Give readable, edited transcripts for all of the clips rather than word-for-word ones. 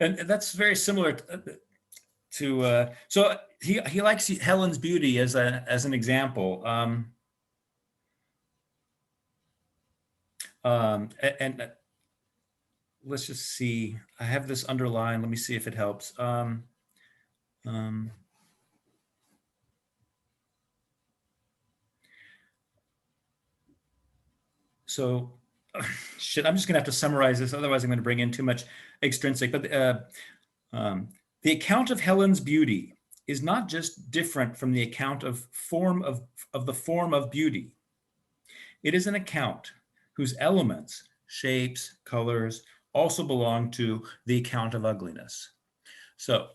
And that's very similar to so he likes Helen's beauty as an example. And let's just see. I have this underlined. Let me see if it helps. So, shit, I'm just gonna have to summarize this. Otherwise, I'm gonna bring in too much extrinsic. But the account of Helen's beauty is not just different from the account of the form of beauty. It is an account whose elements, shapes, colors, also belong to the account of ugliness. So,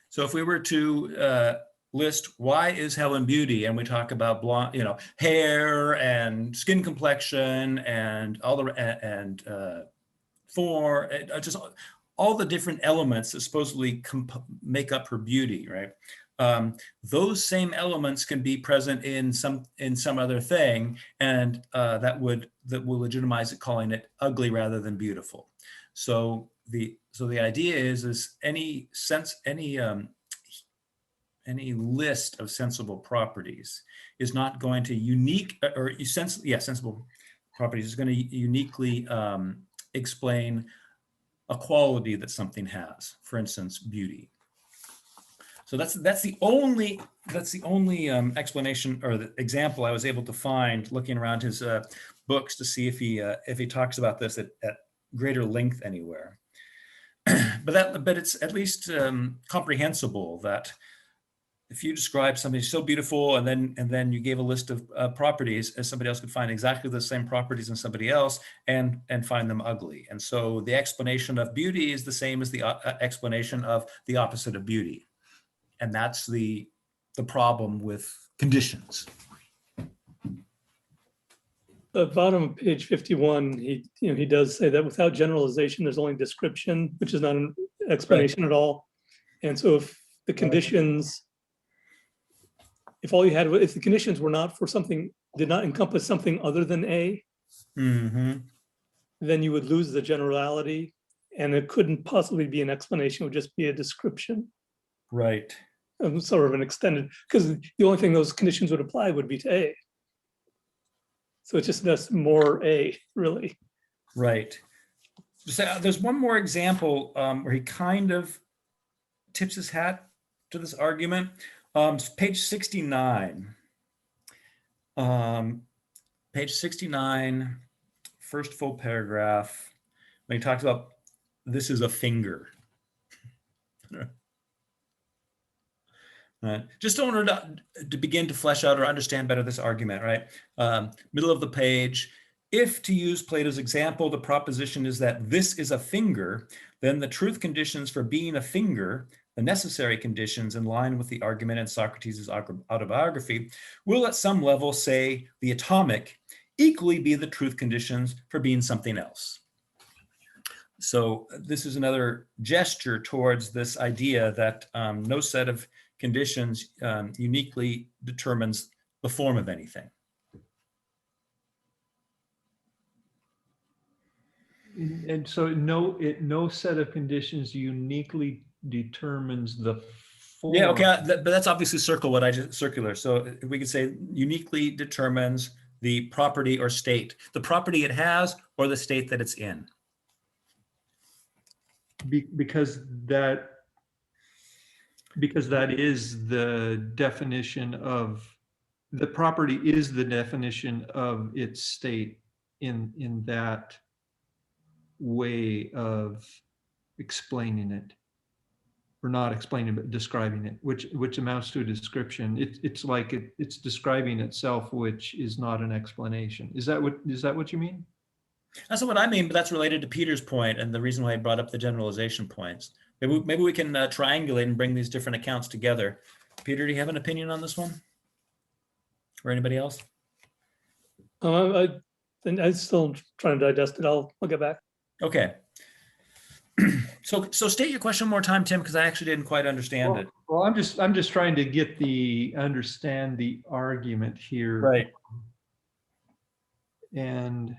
so if we were to list why is Helen beauty, and we talk about blonde, hair and skin complexion and all the just all the different elements that supposedly make up her beauty, right? Those same elements can be present in some other thing, and that will legitimize it, calling it ugly rather than beautiful. So the idea is any list of sensible properties is not going to sensible properties is going to uniquely explain a quality that something has. For instance, beauty. So that's the only explanation or the example I was able to find looking around his books to see if he talks about this at greater length anywhere. but it's at least comprehensible that if you describe something so beautiful and then you gave a list of properties, as somebody else could find exactly the same properties in somebody else and find them ugly. And so the explanation of beauty is the same as the explanation of the opposite of beauty. And that's the problem with conditions. The bottom of page 51, he does say that without generalization, there's only description, which is not an explanation at all. And so if the conditions, if the conditions were not for something, did not encompass something other than A, then you would lose the generality, and it couldn't possibly be an explanation, it would just be a description. Right. Sort of an extended, because the only thing those conditions would apply would be to A. So it's just that's more A, really. Right. So there's one more example where he kind of tips his hat to this argument. Page 69. Page 69, first full paragraph, when he talks about this is a finger. Just in order to begin to flesh out or understand better this argument, right? Middle of the page, if, to use Plato's example, the proposition is that this is a finger, then the truth conditions for being a finger, the necessary conditions in line with the argument in Socrates' autobiography, will at some level, say the atomic, equally be the truth conditions for being something else. So this is another gesture towards this idea that no set of conditions uniquely determines the form of anything. And so no set of conditions uniquely determines the form. Yeah, okay, but that's obviously circular. So we could say uniquely determines the property or state, the property it has or the state that it's in. Because that is the definition of the property, is the definition of its state in that way of explaining it, or not explaining but describing it, which amounts to a description. It's like it's describing itself, which is not an explanation. Is that what you mean? That's not what I mean, but that's related to Peter's point and the reason why I brought up the generalization points. Maybe we can triangulate and bring these different accounts together. Peter, do you have an opinion on this one? Or anybody else? I'm still trying to digest it. I'll get back. Okay. So state your question one more time, Tim, because I actually didn't quite understand it. Well, I'm just trying to understand the argument here. Right. And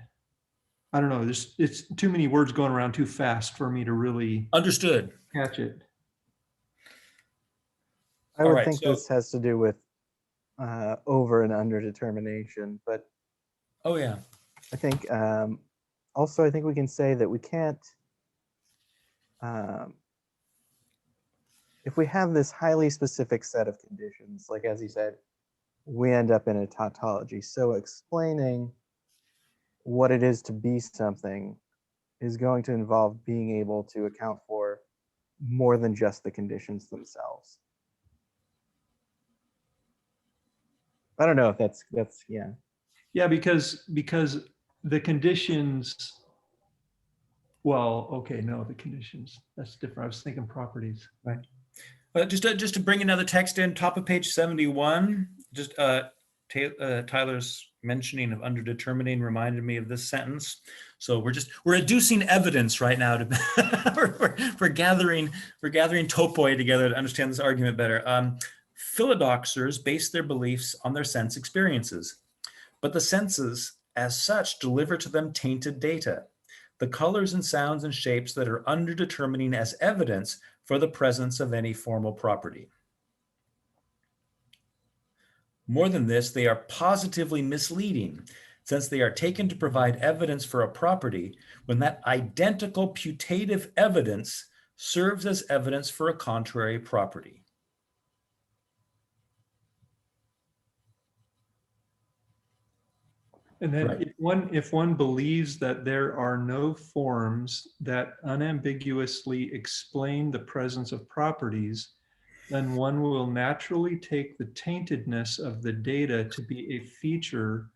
I don't know, it's too many words going around too fast for me to really Understood. catch it. I All would right, think so- this has to do with over and under determination, but Oh, yeah. I think also I think we can say that we can't if we have this highly specific set of conditions, like as you said, we end up in a tautology. So explaining what it is to be something is going to involve being able to account for more than just the conditions themselves. I don't know if that's yeah. Yeah, because the conditions, well, okay, no, the conditions, that's different. I was thinking properties. Right. Just to bring another text in, top of page 71, just Tyler's mentioning of underdetermining reminded me of this sentence. So we're adducing evidence right now to we're gathering topoi together to understand this argument better. Philodoxers base their beliefs on their sense experiences, but the senses as such deliver to them tainted data, the colors and sounds and shapes that are underdetermining as evidence for the presence of any formal property. More than this, they are positively misleading, since they are taken to provide evidence for a property when that identical putative evidence serves as evidence for a contrary property. And then Right. if one believes that there are no forms that unambiguously explain the presence of properties, then one will naturally take the taintedness of the data to be a feature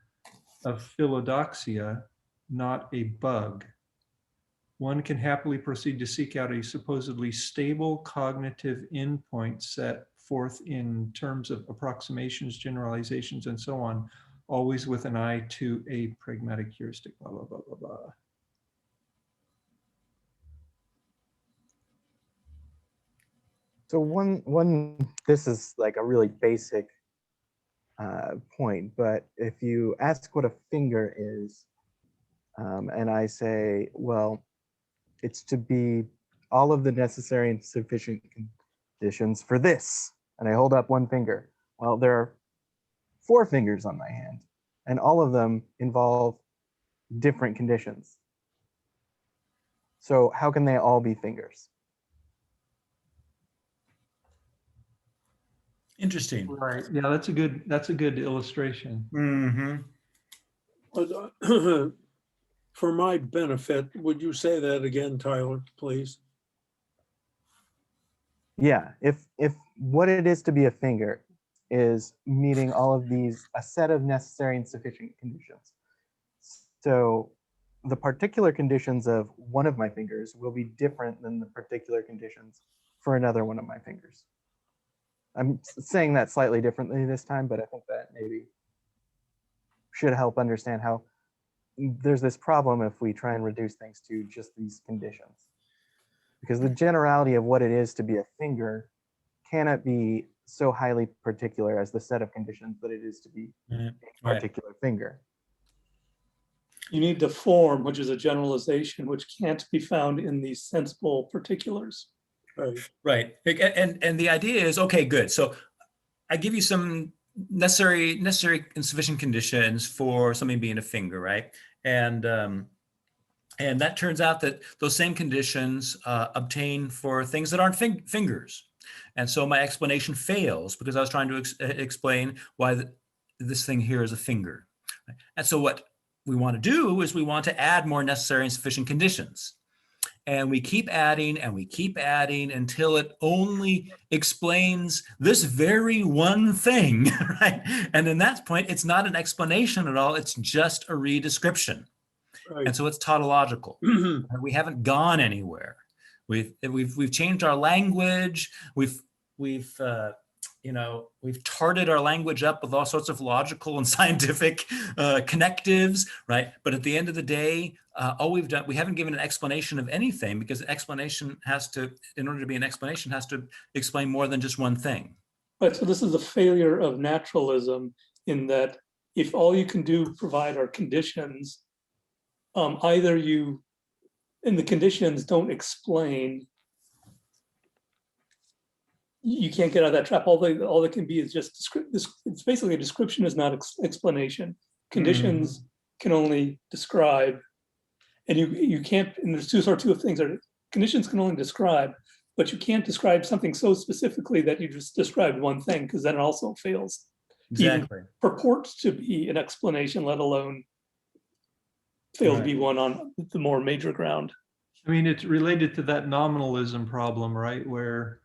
of philodoxia, not a bug. One can happily proceed to seek out a supposedly stable cognitive endpoint set forth in terms of approximations, generalizations, and so on, always with an eye to a pragmatic heuristic, blah, blah, blah, blah, blah. So this is like a really basic point, but if you ask what a finger is, and I say, well, it's to be all of the necessary and sufficient conditions for this, and I hold up one finger. Well, there are 4 fingers on my hand, and all of them involve different conditions. So how can they all be fingers? Interesting. Right. Yeah, that's a good illustration. Mm-hmm. But, for my benefit, would you say that again, Tyler, please? Yeah, if what it is to be a finger is meeting all of these, a set of necessary and sufficient conditions. So the particular conditions of one of my fingers will be different than the particular conditions for another one of my fingers. I'm saying that slightly differently this time, but I think that maybe should help understand how there's this problem if we try and reduce things to just these conditions. Because the generality of what it is to be a finger cannot be so highly particular as the set of conditions that it is to be a particular finger. You need the form, which is a generalization, which can't be found in these sensible particulars. Right. Right. And the idea is, okay, good. So I give you some necessary and sufficient conditions for something being a finger, right? And that turns out that those same conditions obtain for things that aren't fingers. And so my explanation fails because I was trying to explain why this thing here is a finger. And so what we want to do is we want to add more necessary and sufficient conditions. And we keep adding and we keep adding until it only explains this very one thing, right? And in that point, it's not an explanation at all. It's just a redescription. Right. And so it's tautological. We haven't gone anywhere. We've changed our language. We've tarted our language up with all sorts of logical and scientific connectives, right? But at the end of the day, all we've done, we haven't given an explanation of anything because an explanation in order to be an explanation, has to explain more than just one thing. Right, so this is a failure of naturalism in that if all you can do provide are conditions, either you, and the conditions don't explain, you can't get out of that trap. All that can be is just it's basically a description is not explanation. Conditions can only describe, and you can't, and there's two of things are conditions can only describe, but you can't describe something so specifically that you just described one thing, because then it also fails. Exactly. Even purports to be an explanation, let alone fail to be one on the more major ground. I mean, it's related to that nominalism problem, right? Where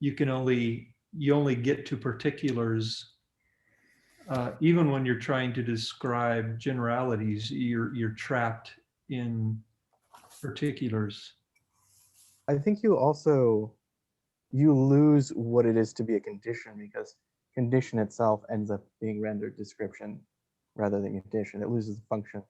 you only get to particulars, even when you're trying to describe generalities, you're trapped in particulars. I think you lose what it is to be a condition, because condition itself ends up being rendered description rather than condition. It loses the function.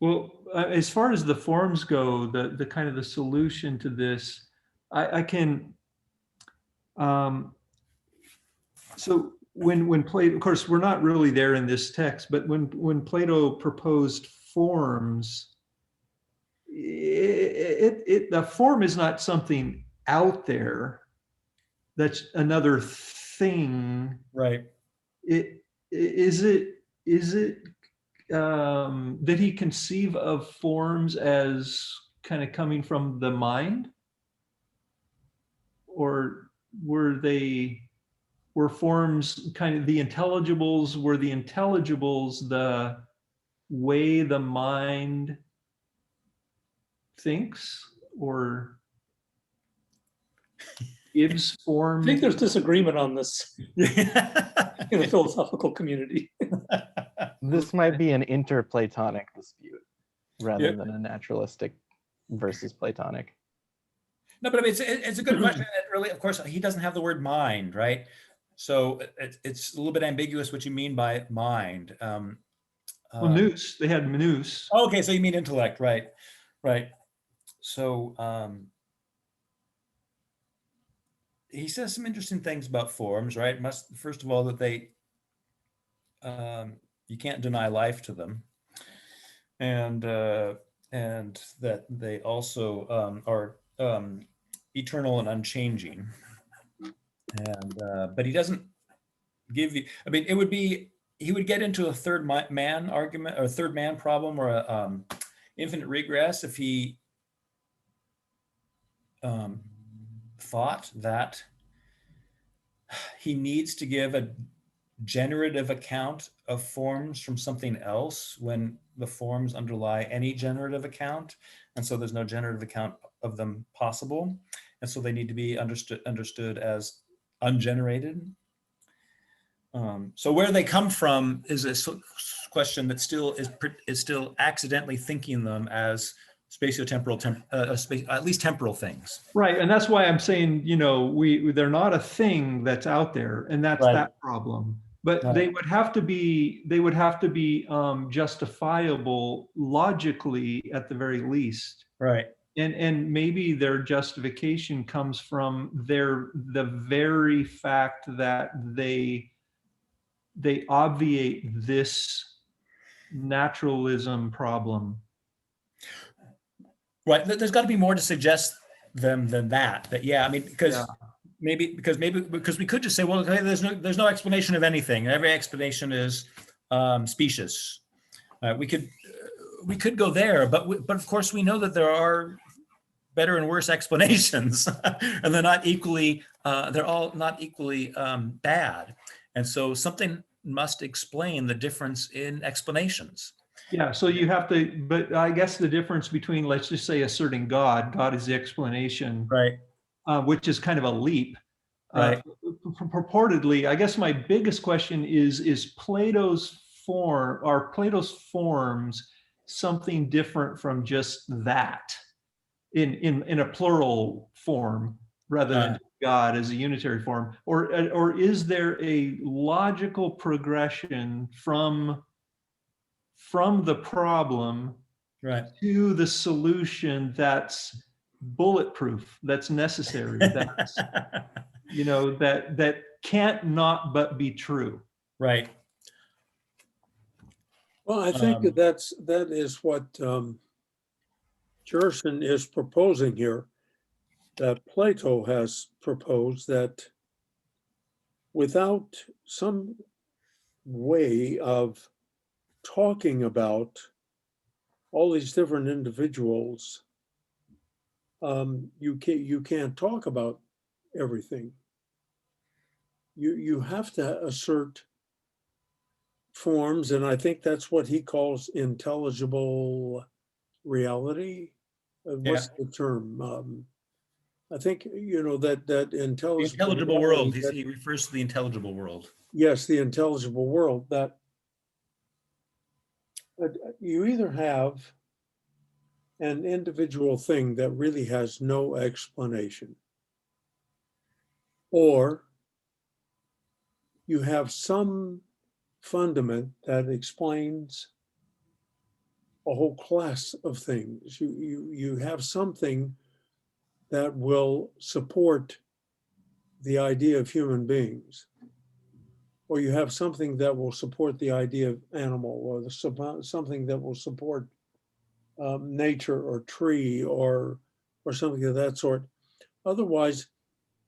Well, as far as the forms go, the kind of the solution to this, I can. So when Plato, of course, we're not really there in this text, but when Plato proposed forms, the form is not something out there. That's another thing. Right. Is it did he conceive of forms as kind of coming from the mind, or were forms kind of the intelligibles? Were the intelligibles the way the mind thinks or gives form? I think there's disagreement on this in the philosophical community. This might be an interplatonic dispute rather Yep. than a naturalistic versus Platonic. No, but I mean, it's a good question. It really, of course, he doesn't have the word mind, right? So it's a little bit ambiguous what you mean by mind. Well, nous, they had nous. Okay, so you mean intellect, right? Right. So he says some interesting things about forms, right? First of all, that they you can't deny life to them, and that they also are eternal and unchanging. And but he doesn't give you. I mean, it would be he would get into a third man argument or a third man problem or a infinite regress if he thought that he needs to give a generative account of forms from something else when the forms underlie any generative account, and so there's no generative account of them possible, and so they need to be understood as ungenerated. So where they come from is a question that still is still accidentally thinking them as spatiotemporal, at least temporal things. Right, and that's why I'm saying, they're not a thing that's out there, and that's that problem. But they would have to be justifiable logically at the very least. Right. And maybe their justification comes from the very fact that they obviate this naturalism problem. Right. There's got to be more to suggest them than that. But yeah, I mean, because we could just say, well, okay, there's no explanation of anything. Every explanation is specious. We could go there, but of course we know that there are better and worse explanations, and they're not equally. They're all not equally bad, and so something must explain the difference in explanations. Yeah, so you have to, but I guess the difference between, let's just say, asserting God is the explanation, right? Which is kind of a leap. Right. Purportedly, I guess my biggest question is Plato's form, are Plato's forms something different from just that in a plural form rather than God as a unitary form, or is there a logical progression from the problem to the solution that's bulletproof, that's necessary, that's that can't not but be true? Right. Well, I think Um, that is what Gerson is proposing here, that Plato has proposed, that without some way of talking about all these different individuals, you can't talk about everything. You have to assert forms, and I think that's what he calls intelligible reality. yeah, What's the term? I think that the intelligible intelligible reality. world. He refers to the intelligible world. Yes, the intelligible world. That you either have an individual thing that really has no explanation, or you have some fundament that explains a whole class of things. You have something that will support the idea of human beings, or you have something that will support the idea of animal, or something that will support nature or tree or something of that sort. Otherwise,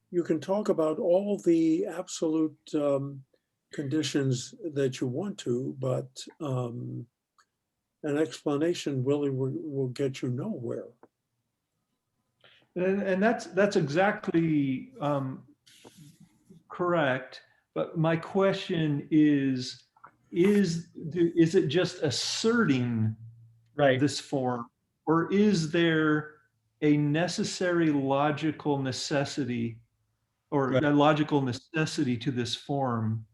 you can talk about all the absolute conditions that you want to, but an explanation really will get you nowhere. And that's exactly correct. But my question is it just asserting Right. this form, or is there a necessary logical necessity, or Right. a logical necessity to this form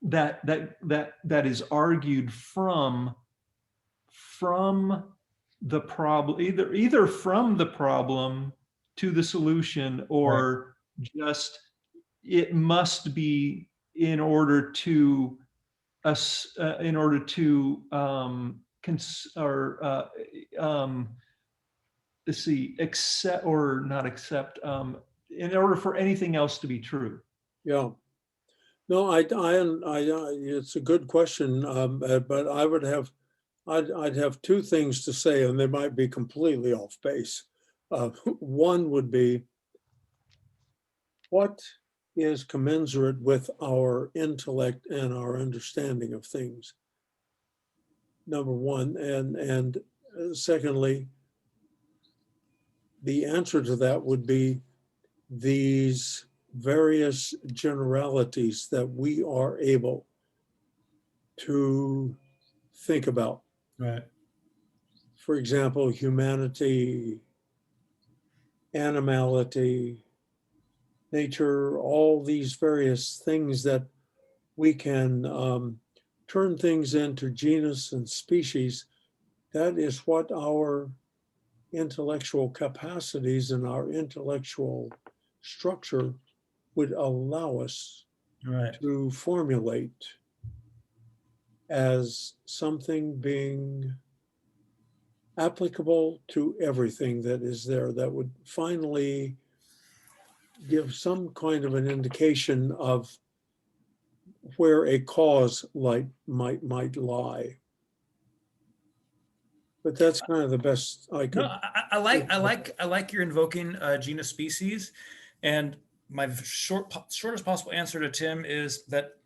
that is argued from the problem, either from the problem to the solution, Right. or just it must be in order to us, in order to let's see, accept or not accept, in order for anything else to be true. Yeah. No, it's a good question, but I'd have two things to say, and they might be completely off base. One would be, what is commensurate with our intellect and our understanding of things? Number one, and secondly, the answer to that would be these various generalities that we are able to think about. Right. For example, humanity, animality, nature, all these various things that we can turn things into genus and species. That is what our intellectual capacities and our intellectual structure would allow us Right. to formulate as something being applicable to everything that is there, that would finally give some kind of an indication of where a cause might lie. But that's kind of the best I No, could. I like your invoking genus species, and my shortest possible answer to Tim is that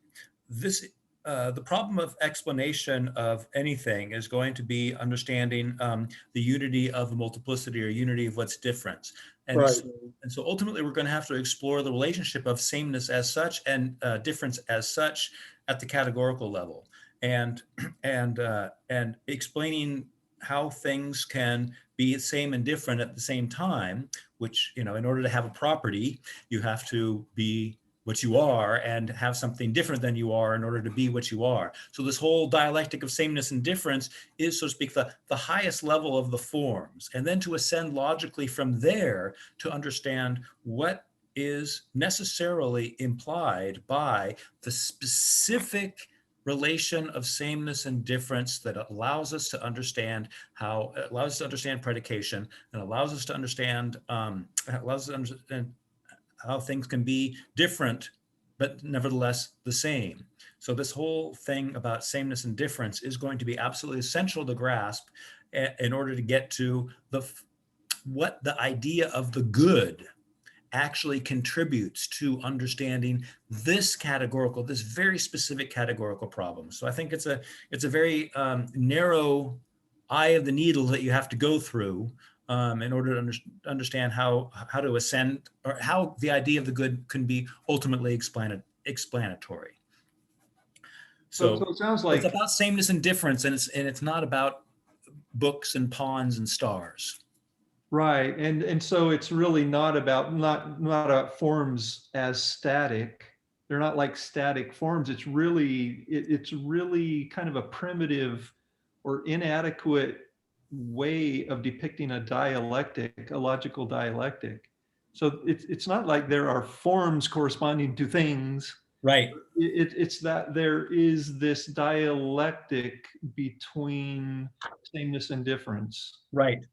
this the problem of explanation of anything is going to be understanding the unity of the multiplicity, or unity of what's different. And Right. so ultimately we're going to have to explore the relationship of sameness as such and difference as such at the categorical level, and and explaining how things can be same and different at the same time, which, in order to have a property, you have to be what you are and have something different than you are in order to be what you are. So this whole dialectic of sameness and difference is, so to speak, the highest level of the forms. And then to ascend logically from there to understand what is necessarily implied by the specific relation of sameness and difference that allows us to understand predication, and allows us to understand how things can be different but nevertheless the same. So this whole thing about sameness and difference is going to be absolutely essential to grasp in order to get to what the idea of the good actually contributes to understanding this very specific categorical problem. So I think it's a very narrow eye of the needle that you have to go through in order to understand how to ascend, or how the idea of the good can be ultimately explanatory. So So it sounds like, it's about sameness and difference, and it's not about books and pawns and stars. right, and so it's really not about forms as static. They're not like static forms. It's really kind of a primitive or inadequate way of depicting a logical dialectic. So it's not like there are forms corresponding to things. Right. It's that there is this dialectic between sameness and difference. Right.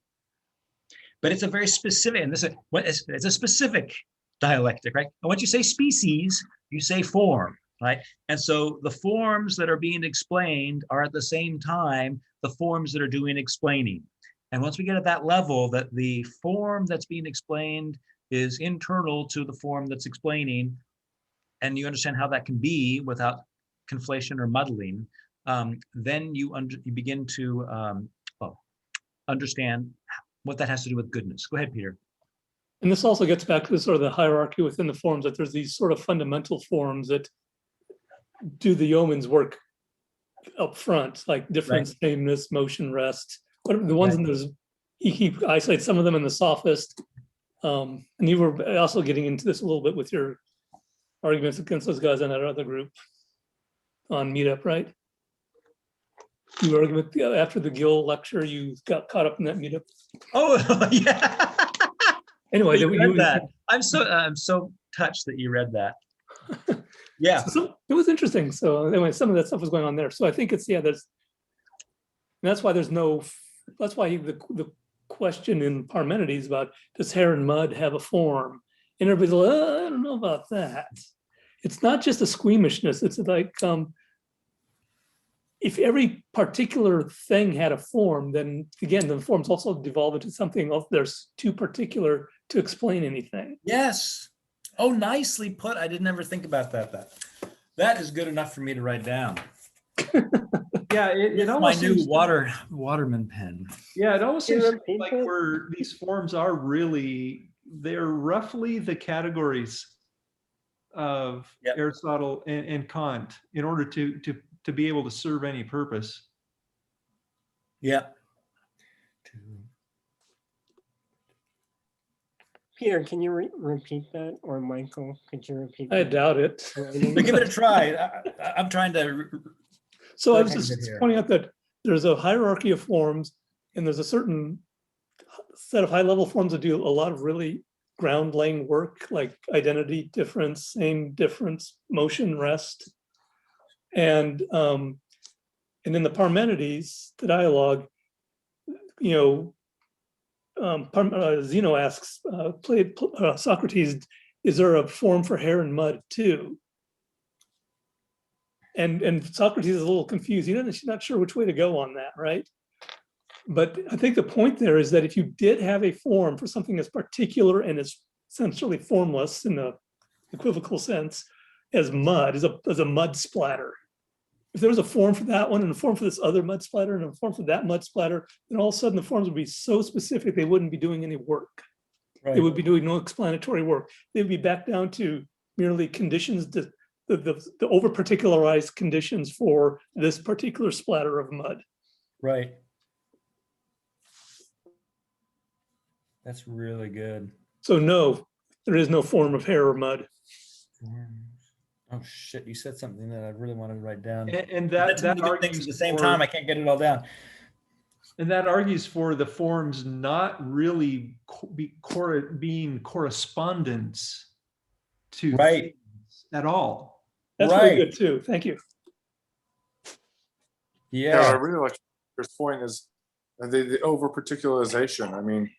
But it's a very specific, and it's a specific dialectic, right? And once you say species, you say form, right? And so the forms that are being explained are at the same time the forms that are doing explaining. And once we get at that level, that the form that's being explained is internal to the form that's explaining, and you understand how that can be without conflation or muddling, then you begin to understand what that has to do with goodness. Go ahead, Peter. And this also gets back to the sort of the hierarchy within the forms, that there's these sort of fundamental forms that do the yeoman's work up front, like difference, sameness, motion, rest, whatever the ones in those. He isolates some of them in the sophist. And you were also getting into this a little bit with your arguments against those guys in that other group on Meetup, right? You were arguing with, after the Gill lecture, you got caught up in that Meetup. Oh, yeah. Anyway, You read that. I'm so touched that you read that. Yeah. So it was interesting. So anyway, some of that stuff was going on there. So I think it's, that's why the question in Parmenides about, does hair and mud have a form? And everybody's like, I don't know about that. It's not just a squeamishness. It's like, if every particular thing had a form, then again, the forms also devolve into something else. There's too particular to explain anything. Yes. Oh, nicely put. I didn't ever think about that. That is good enough for me to write down. Yeah, it almost my new seems waterman pen. Yeah, it almost Can you seems repeat like that? where these forms are really, they're roughly the categories of Yep. Aristotle and Kant in order to be able to serve any purpose. Yeah. Peter, can you repeat that? Or Michael, could you repeat I that? doubt it. But give it a try. I'm trying to. So I was Perfect just here. pointing out that there's a hierarchy of forms, and there's a certain set of high-level forms that do a lot of really ground-laying work, like identity, difference, same, difference, motion, rest. And in the Parmenides, the dialogue, Zeno asks Socrates, is there a form for hair and mud too? And Socrates is a little confused. He's not sure which way to go on that, right? But I think the point there is that if you did have a form for something as particular and as essentially formless in the equivocal sense as mud, as a mud splatter, if there was a form for that one and a form for this other mud splatter and a form for that mud splatter, then all of a sudden the forms would be so specific they wouldn't be doing any work. Right. They would be doing no explanatory work. They'd be back down to merely conditions, the over particularized conditions for this particular splatter of mud. Right. That's really good. So no, there is no form of hair or mud. Oh shit! You said something that I really wanted to write down. And That's that many good things argues at the same for- time. I can't get it all down. And that argues for the forms not really being correspondence to Right. things at all. That's Right. very good too. Thank you. Yeah, what I Yeah. really like your point is the over particularization. I mean,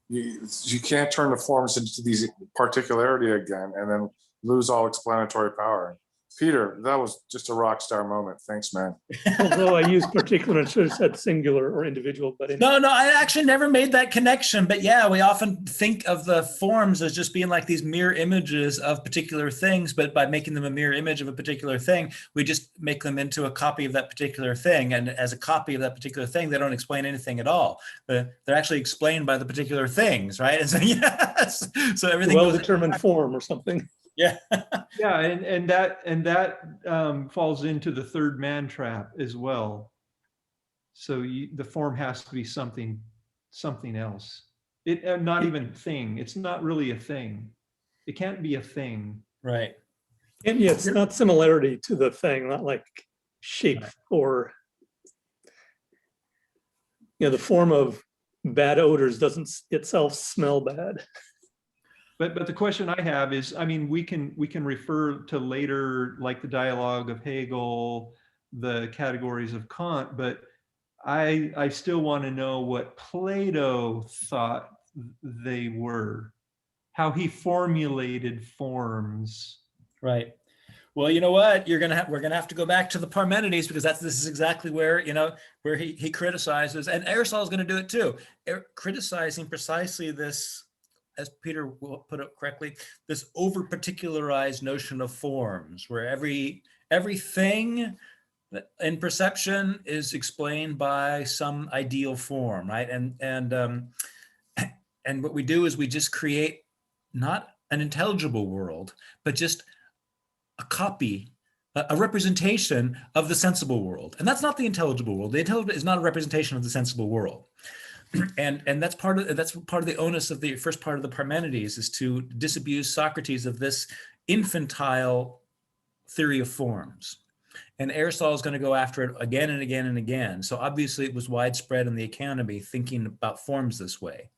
you can't turn the forms into these particularity again, and then lose all explanatory power. Peter, that was just a rock star moment. Thanks, man. Although I use particular and should have said singular or individual, but No, I actually never made that connection. But yeah, we often think of the forms as just being like these mirror images of particular things. But by making them a mirror image of a particular thing, we just make them into a copy of that particular thing. And as a copy of that particular thing, they don't explain anything at all. They're actually explained by the particular things, right? And so, yes, so everything goes. well-determined form or something. Yeah. Yeah, and that falls into the third man trap as well. So the form has to be something else. It not even thing. It's not really a thing. It can't be a thing. Right. And yeah, it's not similarity to the thing, not like shape or, the form of bad odors doesn't itself smell bad. But the question I have is, I mean, we can refer to later, like the dialogue of Hegel, the categories of Kant, but I still want to know what Plato thought they were, how he formulated forms. Right. Well, you know what? We're gonna have to go back to the Parmenides, because this is exactly where where he criticizes, and Aristotle is going to do it too, criticizing precisely this, as Peter will put it correctly, this over-particularized notion of forms, where everything in perception is explained by some ideal form, right? And what we do is we just create not an intelligible world, but just a copy, a representation of the sensible world. And that's not the intelligible world. The intelligible is not a representation of the sensible world. And that's part of the onus of the first part of the Parmenides, is to disabuse Socrates of this infantile theory of forms. And Aristotle is going to go after it again and again and again. So obviously it was widespread in the academy thinking about forms this way.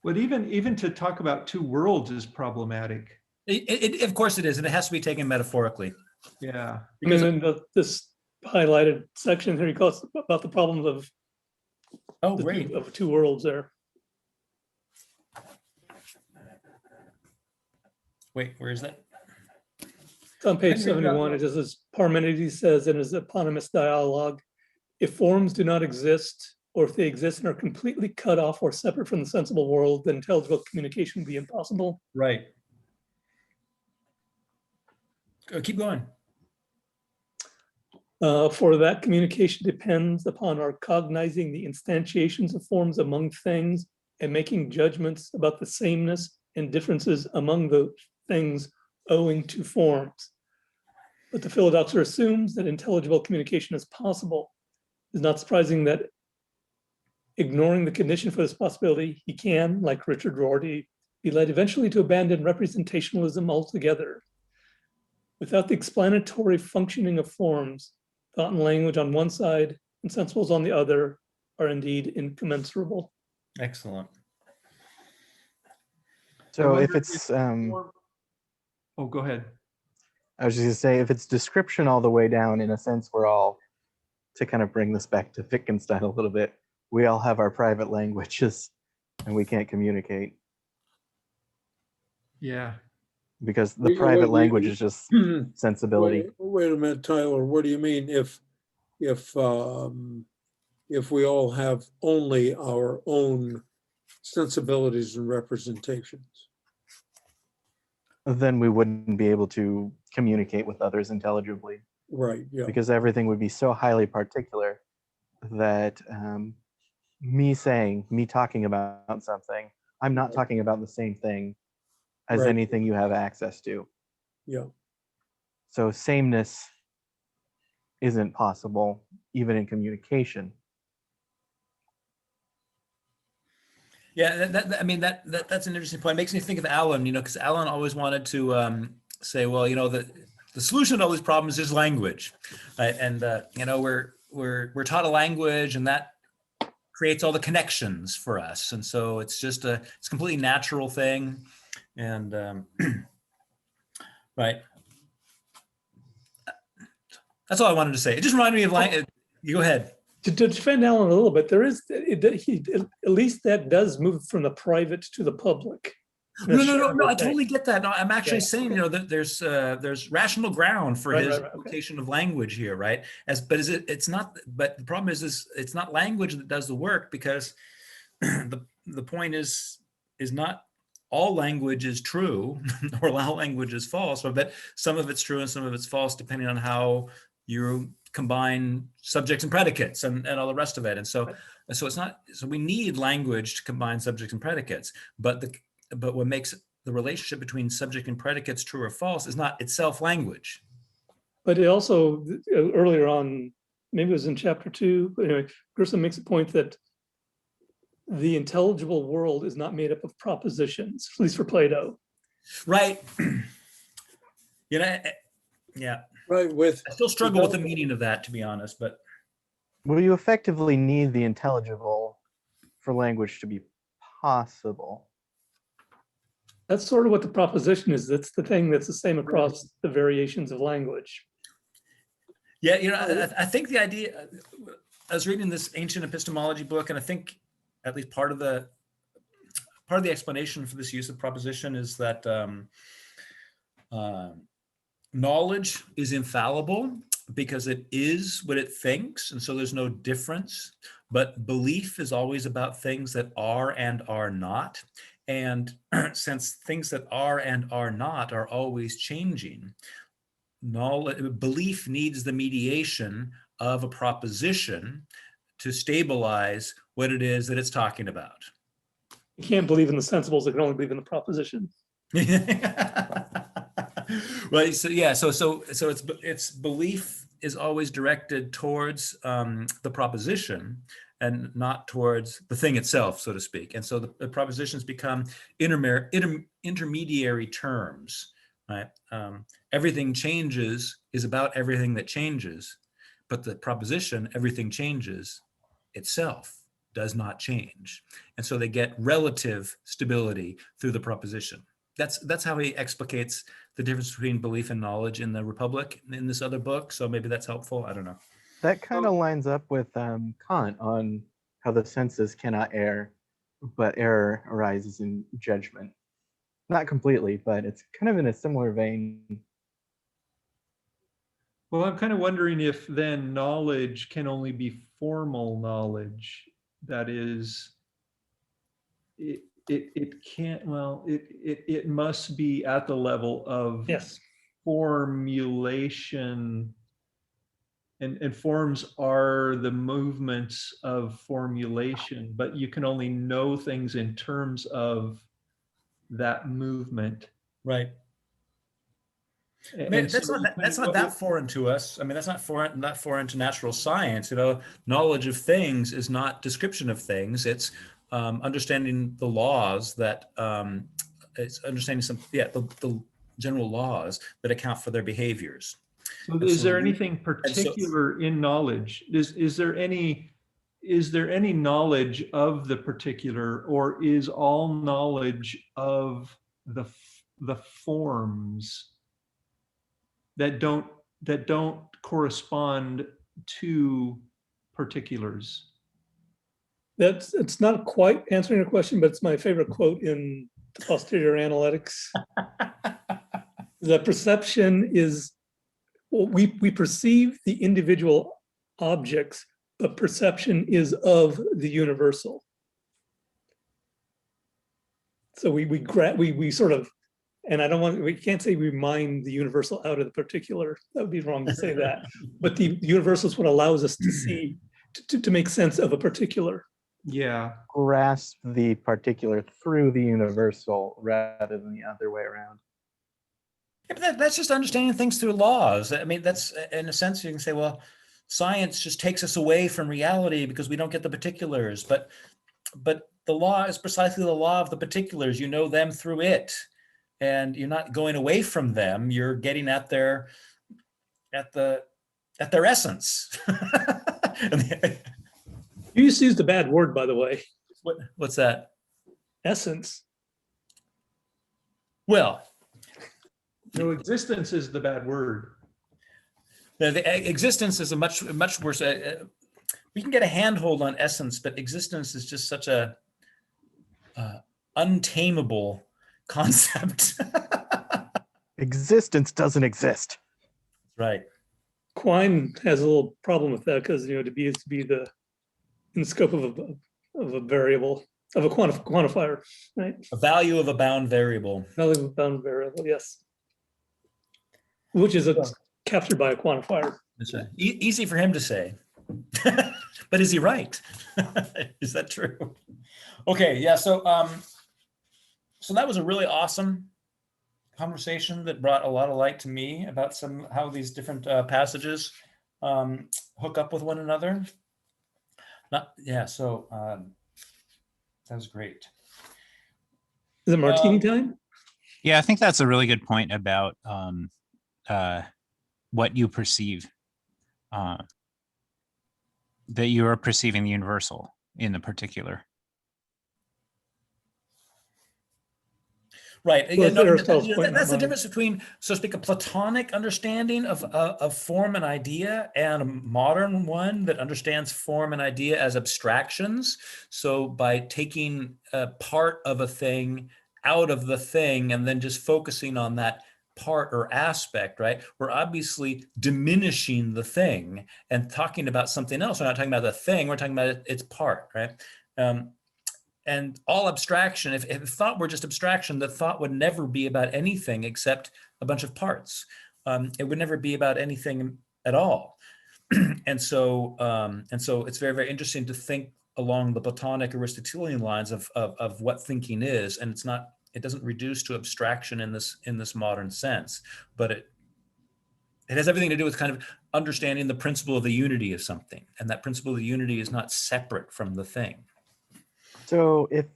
But even to talk about two worlds is problematic. Of course it is, and it has to be taken metaphorically. Yeah. Because in this highlighted section here, he talks about the problems of of two worlds there. Wait, where is that? It's on page 71. It just says, Parmenides says in his eponymous dialogue, if forms do not exist, or if they exist and are completely cut off or separate from the sensible world, then intelligible communication would be impossible. Right. Keep going. For that, communication depends upon our cognizing the instantiations of forms among things and making judgments about the sameness and differences among the things owing to forms. But the philodoxer assumes that intelligible communication is possible. It's not surprising that, ignoring the condition for this possibility, he can, like Richard Rorty, be led eventually to abandon representationalism altogether. Without the explanatory functioning of forms, thought and language on one side and sensibles on the other are indeed incommensurable. Excellent. So if it's, Oh, go ahead. I was just gonna say, if it's description all the way down, in a sense, we're all, to kind of bring this back to Wittgenstein a little bit, we all have our private languages and we can't communicate Yeah. because the private language is just sensibility. Wait a minute, Tyler, what do you mean if we all have only our own sensibilities and representations? Then we wouldn't be able to communicate with others intelligibly. Right, yeah. Because everything would be so highly particular that me talking about something, I'm not talking about the same thing as Right. anything you have access to. Yeah. So sameness isn't possible even in communication. Yeah, that's an interesting point. It makes me think of Alan, because Alan always wanted to say, well, the solution to all these problems is language, right? And we're taught a language, and that creates all the connections for us, and so it's a completely natural thing, and right. That's all I wanted to say. It just reminded me of language. You go ahead. To defend Alan a little bit, at least that does move from the private to the public. No, I Okay. totally get that. No, I'm actually Yeah, saying, that there's rational ground for Right, his right, right, okay. application of language here, right? It's not, but the problem is it's not language that does the work, because the point is not all language is true or all language is false, but some of it's true and some of it's false, depending on how you combine subjects and predicates and all the rest of it. And so, it's not, so we need language to combine subjects and predicates, but what makes the relationship between subject and predicates true or false is not itself language. But it also, earlier on, maybe it was in chapter 2, but anyway, Gerson makes a point that the intelligible world is not made up of propositions, at least for Plato. Right. Yeah. Right, with, I still struggle with the meaning of that, to be honest, but Well, you effectively need the intelligible for language to be possible. That's sort of what the proposition is. That's the thing that's the same across the variations of language. yeah, I think the idea, I was reading this ancient epistemology book, and I think at least part of the explanation for this use of proposition is that knowledge is infallible because it is what it thinks, and so there's no difference. But belief is always about things that are and are not. And since things that are and are not are always changing, belief needs the mediation of a proposition to stabilize what it is that it's talking about. You can't believe in the sensibles, you can only believe in the proposition. Well, so it's belief is always directed towards the proposition and not towards the thing itself, so to speak. And so the propositions become intermediary terms, right? Everything changes is about everything that changes, but the proposition, everything changes, itself does not change. And so they get relative stability through the proposition. That's how he explicates the difference between belief and knowledge in the Republic in this other book. So maybe that's helpful. I don't know. That kind of lines up with Kant on how the senses cannot err, but error arises in judgment. Not completely, but it's kind of in a similar vein. Well, I'm kind of wondering if then knowledge can only be formal knowledge. That is, it can't, well, it must be at the level of Yes. formulation, and forms are the movements of formulation, but you can only know things in terms of that movement. Right. I mean, that's not that foreign to us. I mean, that's not foreign to natural science. Knowledge of things is not description of things. It's understanding the laws that it's understanding the general laws that account for their behaviors. So is there anything particular in knowledge? Is there any knowledge of the particular, or is all knowledge of the forms that don't correspond to particulars? It's not quite answering your question, but it's my favorite quote in the posterior analytics. That perception is, we perceive the individual objects, but perception is of the universal. So we sort of, and we can't say we mine the universal out of the particular. That would be wrong to say that. But the universal is what allows us to see, to make sense of a particular. Yeah. Grasp the particular through the universal rather than the other way around. Yeah, but that's just understanding things through laws. I mean, that's, in a sense, you can say, well, science just takes us away from reality because we don't get the particulars. But the law is precisely the law of the particulars. You know them through it, and you're not going away from them. You're getting at their essence. You just used a bad word, by the way. What's that? Essence. Well, No, existence is the bad word. the existence is a much worse. We can get a handhold on essence, but existence is just such a untamable concept. Existence doesn't exist. Right. Quine has a little problem with that because, to be is to be in the scope of a variable, of a quantifier, right? A value of a bound variable. Value of a bound variable, yes. Which is captured by a quantifier. That's right. Easy for him to say. But is he right? Is that true? Okay, yeah. So that was a really awesome conversation that brought a lot of light to me about how these different passages hook up with one another. So that was great. Is it martini time? Yeah, I think that's a really good point about what you perceive, that you are perceiving the universal in the particular. Right. Well, Yeah, no, Aristotle's point in that's the mind. difference between, so to speak, a Platonic understanding of form and idea and a modern one that understands form and idea as abstractions. So by taking a part of a thing out of the thing and then just focusing on that part or aspect, right? We're obviously diminishing the thing and talking about something else. We're not talking about the thing, we're talking about its part, right? And all abstraction, if thought were just abstraction, the thought would never be about anything except a bunch of parts. It would never be about anything at all. And so it's very, very interesting to think along the Platonic Aristotelian lines of what thinking is. And it doesn't reduce to abstraction in this modern sense, but it has everything to do with kind of understanding the principle of the unity of something. And that principle of the unity is not separate from the thing. So if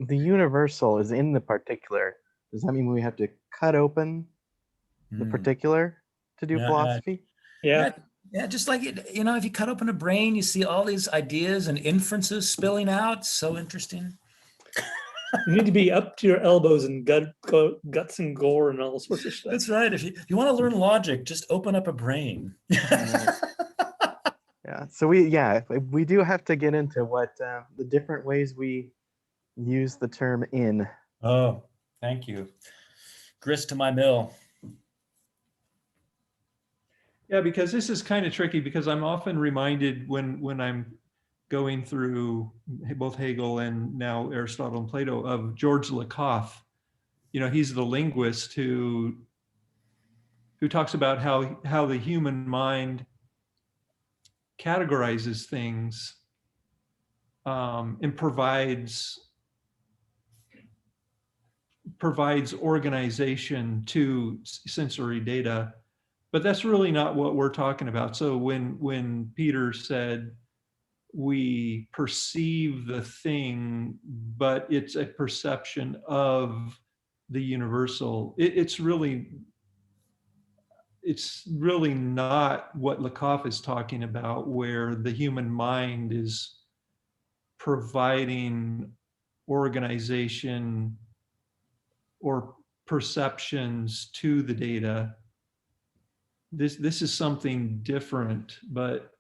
the universal is in the particular, does that mean we have to cut open the particular to do philosophy? Yeah. Yeah, just like if you cut open a brain, you see all these ideas and inferences spilling out. So interesting. You need to be up to your elbows in guts and gore and all sorts of stuff. That's right. If you want to learn logic, just open up a brain. Yeah. So we do have to get into what the different ways we use the term "in." Oh, thank you. Grist to my mill. Yeah, because this is kind of tricky because I'm often reminded when I'm going through both Hegel and now Aristotle and Plato of George Lakoff. He's the linguist who talks about how the human mind categorizes things and provides organization to sensory data. But that's really not what we're talking about. So when Peter said we perceive the thing, but it's a perception of the universal, it's really not what Lakoff is talking about, where the human mind is providing organization or perceptions to the data. This is something different, but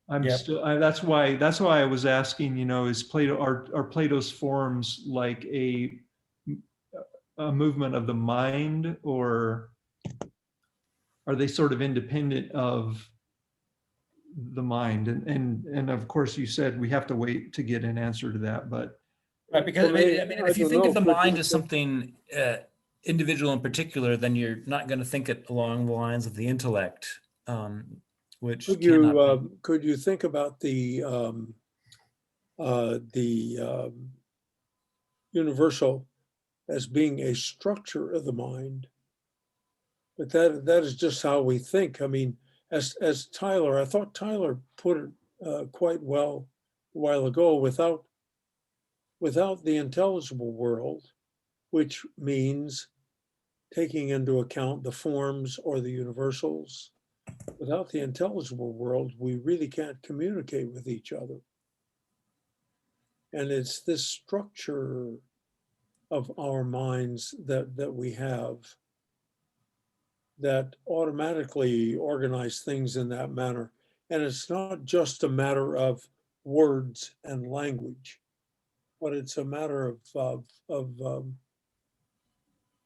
that's why I was asking, is are Plato's forms like a movement of the mind, or are they sort of independent of the mind? And of course you said we have to wait to get an answer to that, but right, because if you think of the mind as something individual in particular, then you're not going to think it along the lines of the intellect, which could you think about the universal as being a structure of the mind? But that is just how we think. I mean, as I thought Tyler put it quite well a while ago, without the intelligible world, which means taking into account the forms or the universals, without the intelligible world, we really can't communicate with each other. And it's this structure of our minds that we have that automatically organize things in that manner. And it's not just a matter of words and language, but it's a matter of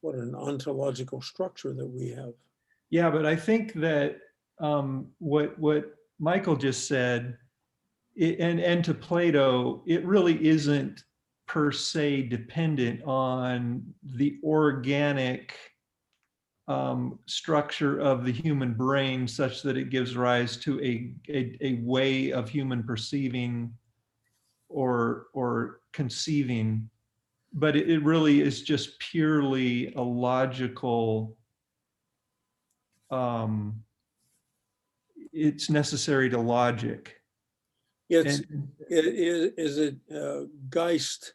what an ontological structure that we have. Yeah, but I think that what Michael just said, and to Plato, it really isn't per se dependent on the organic structure of the human brain such that it gives rise to a way of human perceiving or conceiving, but it really is just purely a logical, it's necessary to logic. It's, And is it Geist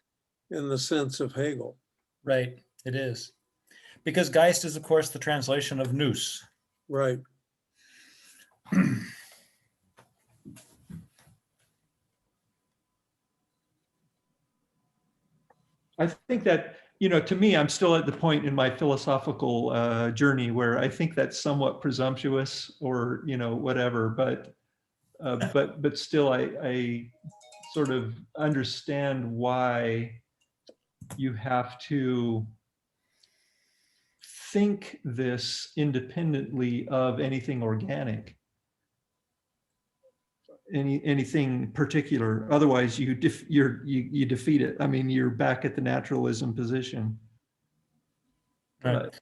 in the sense of Hegel? Right, it is. Because Geist is, of course, the translation of nous. Right. I think that, to me, I'm still at the point in my philosophical journey where I think that's somewhat presumptuous or, whatever, but still I sort of understand why you have to think this independently of anything organic, anything particular. Otherwise, you defeat it. I mean, you're back at the naturalism position. Right. But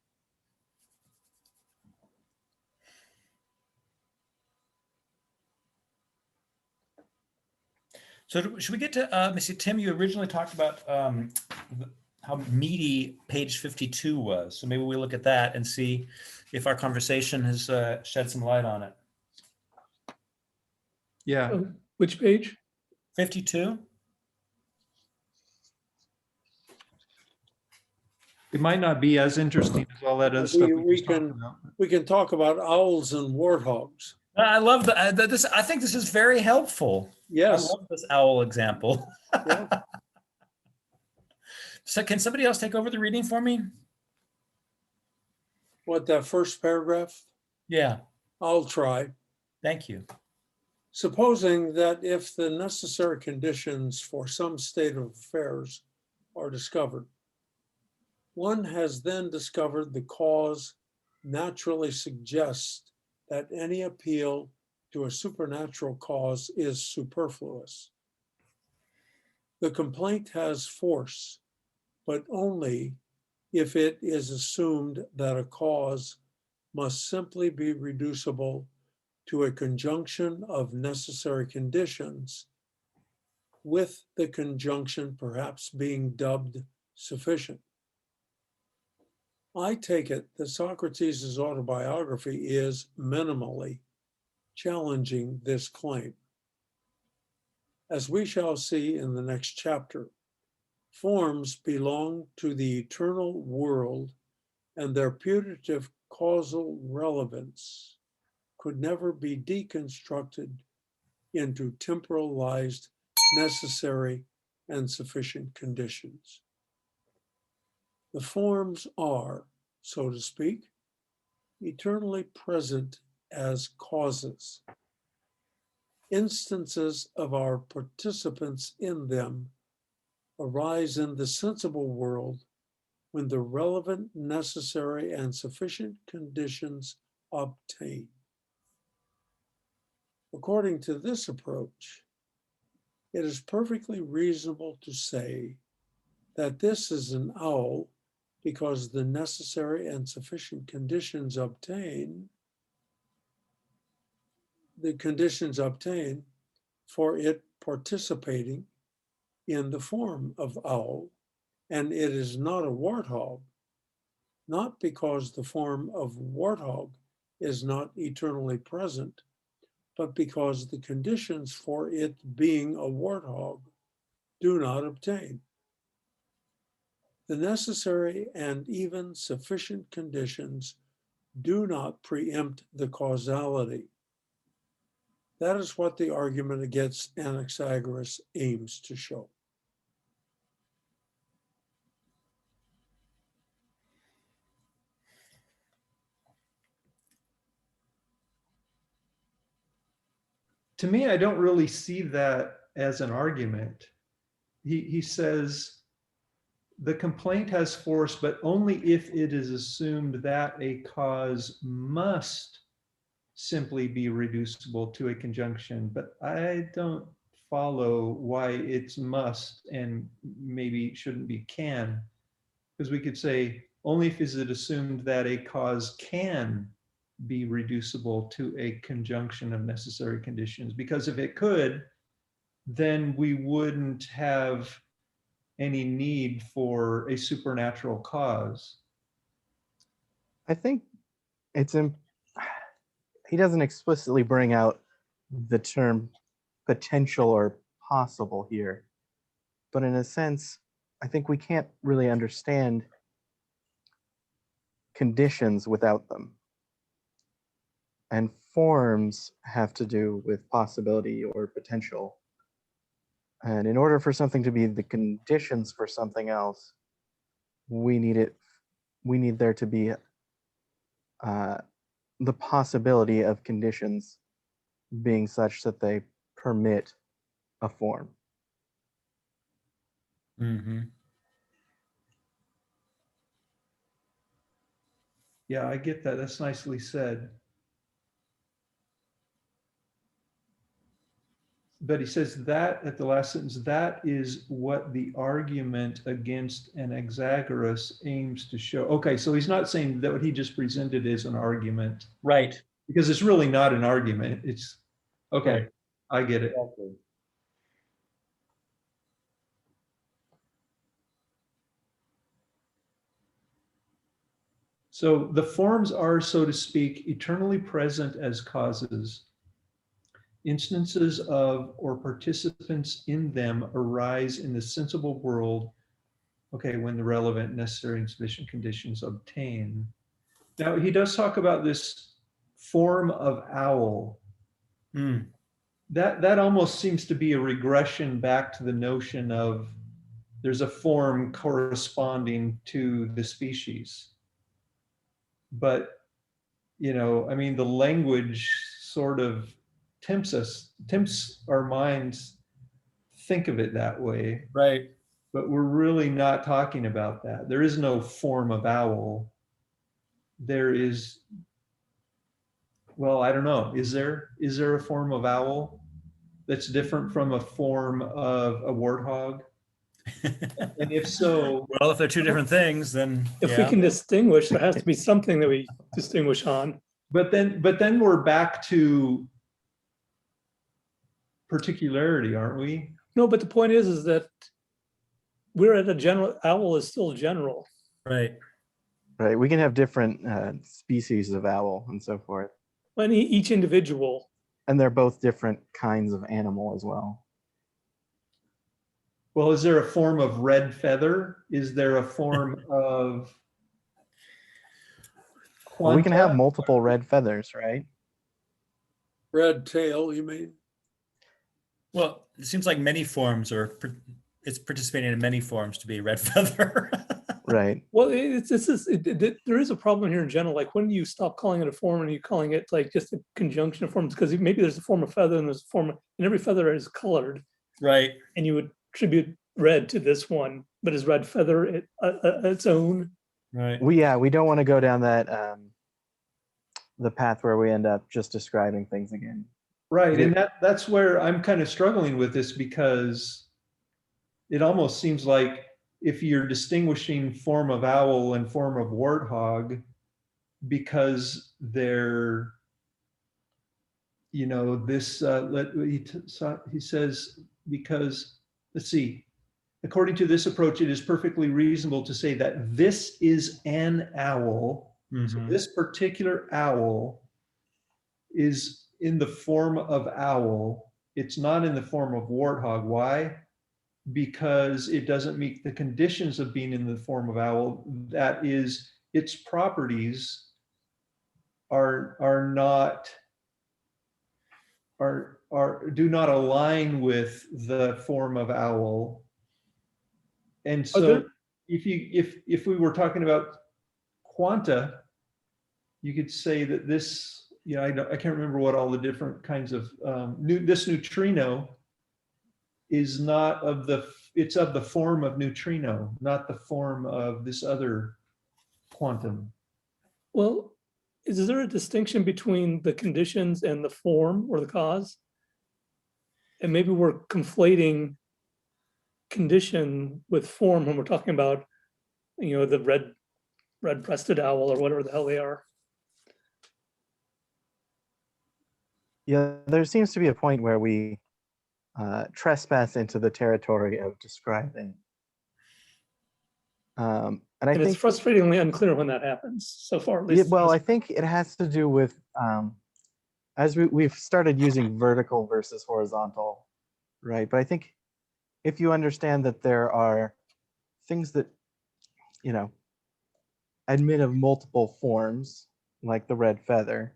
So should we get to, let me see, Tim, you originally talked about how meaty page 52 was. So maybe we look at that and see if our conversation has shed some light on it. yeah, Which page? 52? it might not be as interesting as all that other stuff we just talked about. We can talk about owls and warthogs. I love this. I think this is very helpful. Yes. I love this owl example. Yeah. So can somebody else take over the reading for me? What, that first paragraph? Yeah, I'll try. thank you. Supposing that if the necessary conditions for some state of affairs are discovered, one has then discovered the cause naturally suggests that any appeal to a supernatural cause is superfluous. The complaint has force, but only if it is assumed that a cause must simply be reducible to a conjunction of necessary conditions, with the conjunction perhaps being dubbed sufficient. I take it that Socrates' autobiography is minimally challenging this claim. As we shall see in the next chapter, forms belong to the eternal world, and their putative causal relevance could never be deconstructed into temporalized, necessary, and sufficient conditions. The forms are, so to speak, eternally present as causes. Instances of our participants in them arise in the sensible world when the relevant, necessary, and sufficient conditions obtain. According to this approach, it is perfectly reasonable to say that this is an owl because the necessary and sufficient conditions obtain for it participating in the form of owl, and it is not a warthog, not because the form of warthog is not eternally present, but because the conditions for it being a warthog do not obtain. The necessary and even sufficient conditions do not preempt the causality. That is what the argument against Anaxagoras aims to show. To me, I don't really see that as an argument. He says the complaint has force, but only if it is assumed that a cause must simply be reducible to a conjunction. But I don't follow why it's must and maybe shouldn't be can. Because we could say only if is it assumed that a cause can be reducible to a conjunction of necessary conditions. Because if it could, then we wouldn't have any need for a supernatural cause. I think it's in, he doesn't explicitly bring out the term potential or possible here, but in a sense, I think we can't really understand conditions without them. And forms have to do with possibility or potential. And in order for something to be the conditions for something else, we need there to be the possibility of conditions being such that they permit a form. Mm-hmm. Yeah, I get that. That's nicely said. But he says that at the last sentence, that is what the argument against an exagoras aims to show. Okay, so he's not saying that what he just presented is an argument, Right. because it's really not an argument. It's, okay, Right. I get it. So the forms are, so to speak, eternally present as causes. Instances of or participants in them arise in the sensible world, okay, when the relevant, necessary, and sufficient conditions obtain. Now, he does talk about this form of owl. Mm. That almost seems to be a regression back to the notion of there's a form corresponding to the species. But, you know, I mean, the language sort of tempts our minds think of it that way. Right. But we're really not talking about that. There is no form of owl. There is, well, I don't know. Is there a form of owl that's different from a form of a warthog? And if so, Well, if they're two different things, then If we yeah. can distinguish, there has to be something that we distinguish on. but then we're back to particularity, aren't we? No, but the point is that we're at a general, owl is still general. Right. Right. We can have different species of owl and so forth. And each individual, And they're both different kinds of animal as well. Well, is there a form of red feather? Is there a form of Well, we can have quanta? multiple red feathers, right? Red tail, you mean? Well, it seems like many forms it's participating in many forms to be red feather. Right. well, there is a problem here in general. Like when you stop calling it a form and you're calling it like just a conjunction of forms, because maybe there's a form of feather and there's a form of, and every feather is colored. Right. And you would attribute red to this one, but is red feather its own? Right. We don't want to go down that the path where we end up just describing things again. Right, and that's where I'm kind of struggling with this, because it almost seems like if you're distinguishing form of owl and form of warthog, because they're, you know, this, he says, because, let's see, according to this approach, it is perfectly reasonable to say that this is an owl. So Mhm. this particular owl is in the form of owl. It's not in the form of warthog. Why? Because it doesn't meet the conditions of being in the form of owl. That is, its properties are not do not align with the form of owl. And so if we were talking about quanta, you could say that this, you know, I can't remember what all the different kinds of this neutrino is not of the, it's of the form of neutrino, not the form of this other quantum. Well, is there a distinction between the conditions and the form or the cause? And maybe we're conflating condition with form when we're talking about, the red-breasted owl or whatever the hell they are. Yeah, there seems to be a point where we trespass into the territory of describing. And I And it's think, frustratingly unclear when that happens so far. At yeah, least well, I think it has to do with, as we've started using vertical versus horizontal, right? But I think if you understand that there are things that, admit of multiple forms, like the red feather,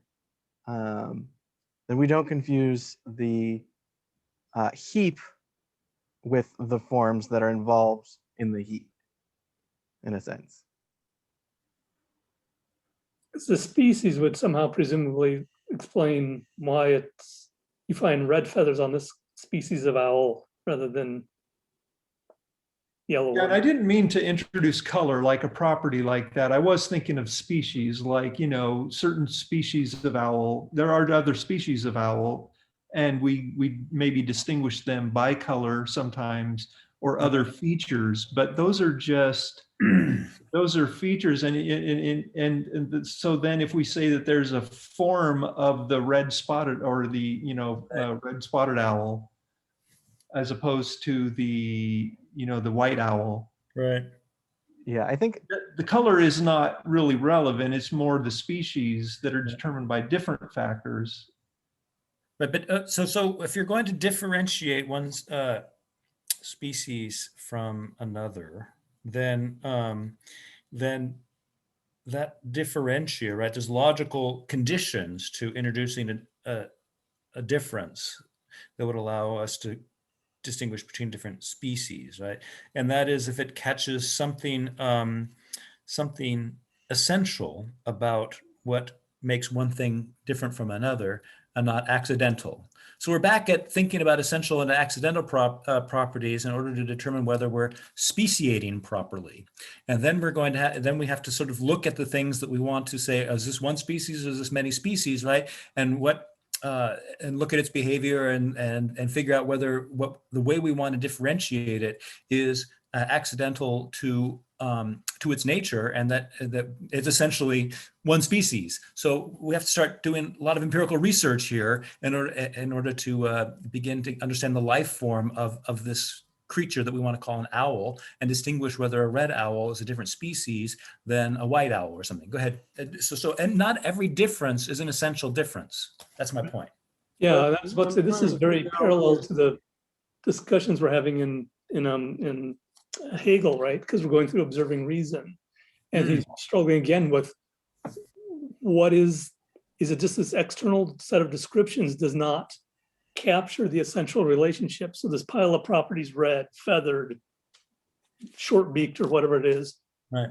then we don't confuse the heap with the forms that are involved in the heap, in a sense. the species would somehow presumably explain why you find red feathers on this species of owl rather than yellow Yeah, and one. I didn't mean to introduce color like a property like that. I was thinking of species, like, certain species of owl. There are other species of owl, and we maybe distinguish them by color sometimes or other features, but those are just those are features. And so then if we say that there's a form of the red spotted or the red spotted owl as opposed to the the white owl, Right. Yeah, I think, the color is not really relevant. It's more the species that are determined by different factors. But so if you're going to differentiate one species from another, then that differentiate, right? There's logical conditions to introducing a difference that would allow us to distinguish between different species, right? And that is if it catches something essential about what makes one thing different from another and not accidental. So we're back at thinking about essential and accidental properties in order to determine whether we're speciating properly. And then then we have to sort of look at the things that we want to say, is this one species, or is this many species, right? And and look at its behavior and figure out whether the way we want to differentiate it is accidental to its nature, and that it's essentially one species. So we have to start doing a lot of empirical research here in order to begin to understand the life form of this creature that we want to call an owl, and distinguish whether a red owl is a different species than a white owl or something. Go ahead. And not every difference is an essential difference. That's my point. Yeah, I was about to say this is very parallel to the discussions we're having in Hegel, right? Because we're going through observing reason, and he's struggling again with what is it just this external set of descriptions does not capture the essential relationship. So this pile of properties, red, feathered, short-beaked, or whatever it is, Right.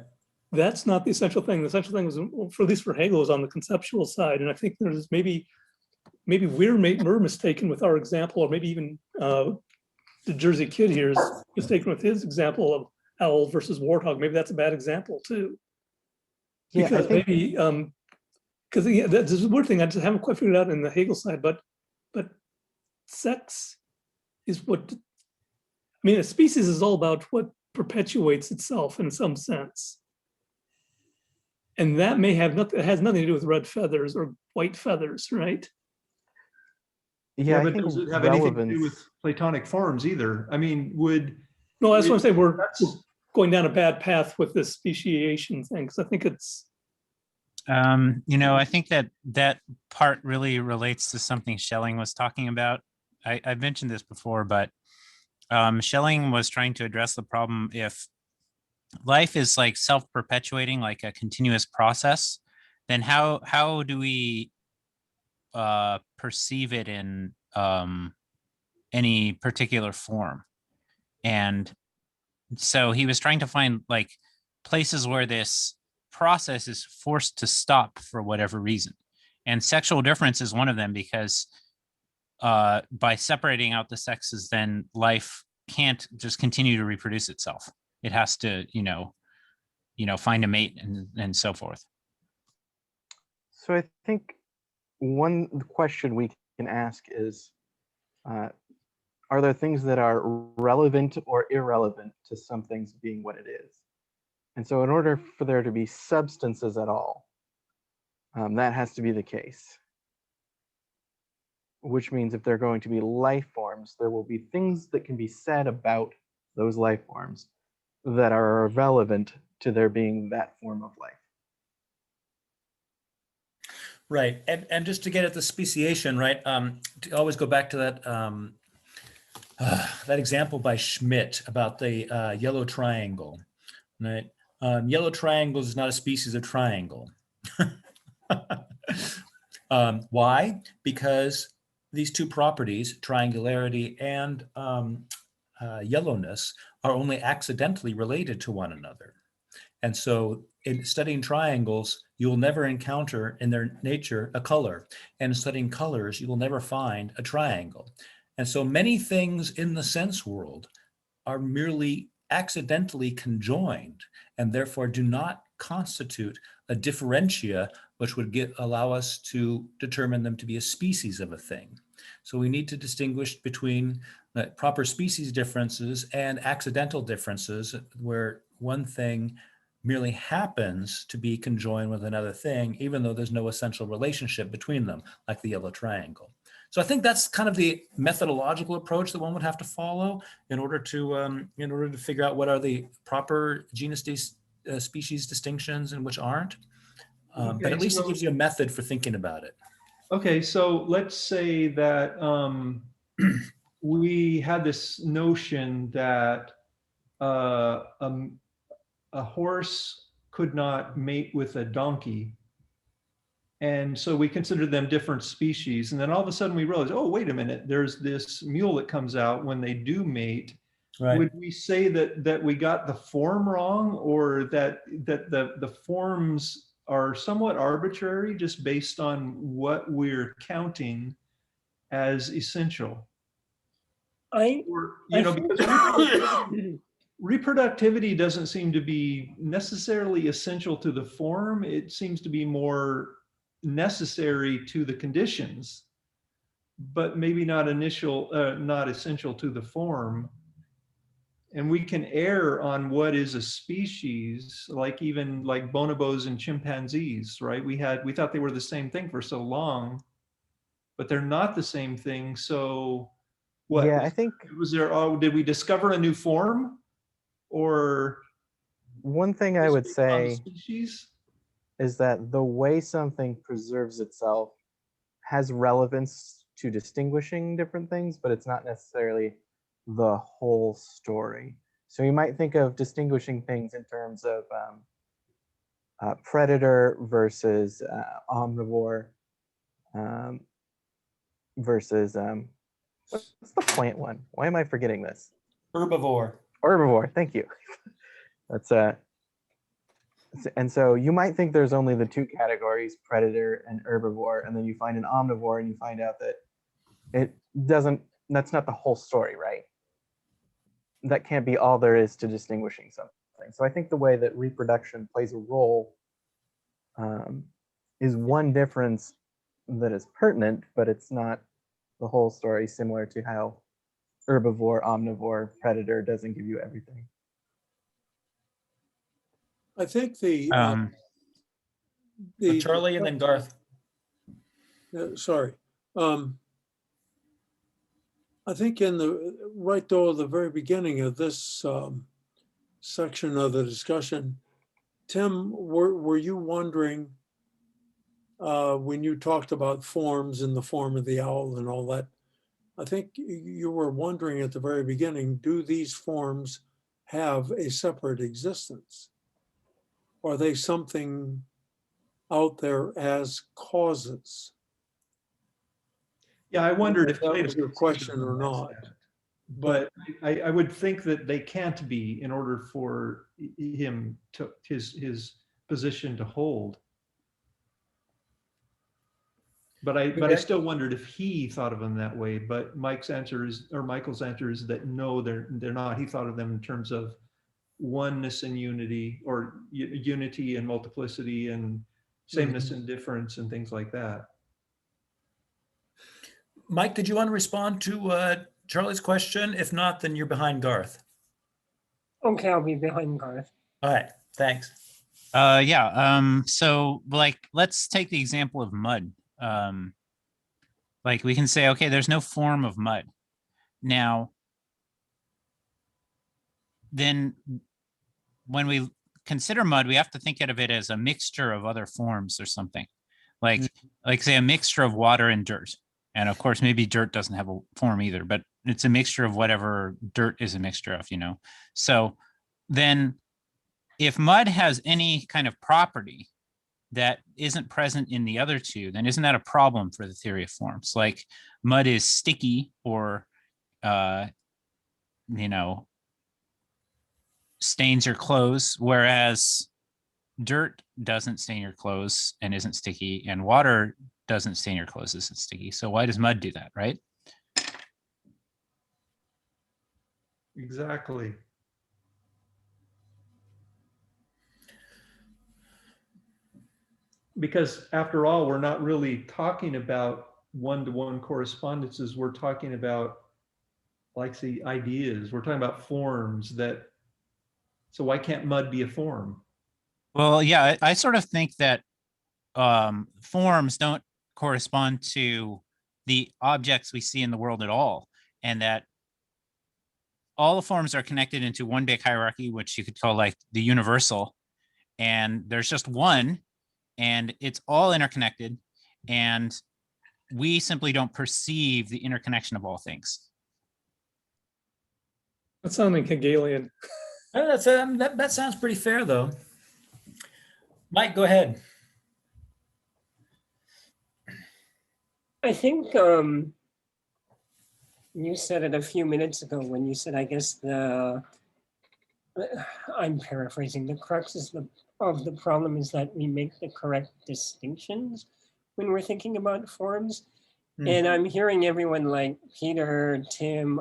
that's not the essential thing. The essential thing was, for at least for Hegel, is on the conceptual side. And I think there's maybe we're mistaken with our example, or maybe even the Jersey kid here is mistaken with his example of owl versus warthog. Maybe that's a bad example too. yeah, Because I think, maybe because that's a weird thing I just haven't quite figured out in the Hegel side, but sex is what, I mean, a species is all about what perpetuates itself in some sense. And that may have nothing, it has nothing to do with red feathers or white feathers, right? yeah, I but think does it have anything to do relevance, with Platonic forms either? I mean, No, that's what I'm saying. We're that's- going down a bad path with this speciation thing, because I think it's, I think that part really relates to something Schelling was talking about. I've mentioned this before, but Schelling was trying to address the problem if life is like self-perpetuating, like a continuous process, then how do we perceive it in any particular form? And so he was trying to find like places where this process is forced to stop for whatever reason. And sexual difference is one of them, because by separating out the sexes, then life can't just continue to reproduce itself. It has to, find a mate and so forth. So I think one question we can ask is, are there things that are relevant or irrelevant to some things being what it is? And so in order for there to be substances at all, that has to be the case. Which means if they're going to be life forms, there will be things that can be said about those life forms that are relevant to there being that form of life. Right, and just to get at the speciation, right? To always go back to that that example by Schmidt about the yellow triangle, right? Yellow triangle is not a species of triangle. Why? Because these two properties, triangularity and yellowness, are only accidentally related to one another. And so in studying triangles, you will never encounter in their nature a color. And in studying colors, you will never find a triangle. And so many things in the sense world are merely accidentally conjoined and therefore do not constitute a differentia which would allow us to determine them to be a species of a thing. So we need to distinguish between proper species differences and accidental differences where one thing merely happens to be conjoined with another thing, even though there's no essential relationship between them, like the yellow triangle. So I think that's kind of the methodological approach that one would have to follow in order to figure out what are the proper genus species distinctions and which aren't. But at least it gives you a method for thinking about it. Okay, so let's say that we had this notion that a horse could not mate with a donkey. And so we consider them different species. And then all of a sudden we realize, oh, wait a minute, there's this mule that comes out when they do mate. Right. Would we say that we got the form wrong, or that the forms are somewhat arbitrary just based on what we're counting as essential? Or, because reproductivity doesn't seem to be necessarily essential to the form. It seems to be more necessary to the conditions, but maybe not essential to the form. And we can err on what is a species, like even like bonobos and chimpanzees, right? We thought they were the same thing for so long, but they're not the same thing. So what? Yeah, I think did we discover a new form? Or one thing I would say species? is that the way something preserves itself has relevance to distinguishing different things, but it's not necessarily the whole story. So you might think of distinguishing things in terms of predator versus omnivore versus what's the plant one? Why am I forgetting this? Herbivore. Herbivore. Thank you. That's and so you might think there's only the two categories, predator and herbivore, and then you find an omnivore and you find out that it doesn't, that's not the whole story, right? That can't be all there is to distinguishing something. So I think the way that reproduction plays a role is one difference that is pertinent, but it's not the whole story, similar to how herbivore, omnivore, predator doesn't give you everything. I think the Charlie and then Garth. Sorry. I think in right though at the very beginning of this section of the discussion, Tim, were you wondering when you talked about forms in the form of the owl and all that, I think you were wondering at the very beginning, do these forms have a separate existence? Are they something out there as causes? Yeah, I wondered if that was your question or not. But I would think that they can't be in order for him to his position to hold. But I Okay. still wondered if he thought of them that way. But Michael's answer is that no, they're not. He thought of them in terms of oneness and unity, or unity and multiplicity, and sameness and difference, and things like that. Mike, did you want to respond to Charlie's question? If not, then you're behind Garth. Okay, I'll be behind Garth. All right, thanks. Yeah. So like, let's take the example of mud. Like we can say, okay, there's no form of mud. Now, then when we consider mud, we have to think of it as a mixture of other forms or something. Like say a mixture of water and dirt. And of course, maybe dirt doesn't have a form either, but it's a mixture of whatever dirt is a mixture of, So then if mud has any kind of property that isn't present in the other two, then isn't that a problem for the theory of forms? Like mud is sticky, or, stains your clothes, whereas dirt doesn't stain your clothes and isn't sticky, and water doesn't stain your clothes, isn't sticky. So why does mud do that, right? Exactly. Because after all, we're not really talking about one-to-one correspondences. We're talking about, like, the ideas. We're talking about forms that, so why can't mud be a form? Well, yeah, I sort of think that forms don't correspond to the objects we see in the world at all, and that all the forms are connected into one big hierarchy, which you could call like the universal, and there's just one, and it's all interconnected, and we simply don't perceive the interconnection of all things. That's sounding Hegelian. That sounds pretty fair, though. Mike, go ahead. I think you said it a few minutes ago when you said, I guess I'm paraphrasing, the crux of the problem is that we make the correct distinctions when we're thinking about forms. And I'm hearing everyone like Peter, Tim,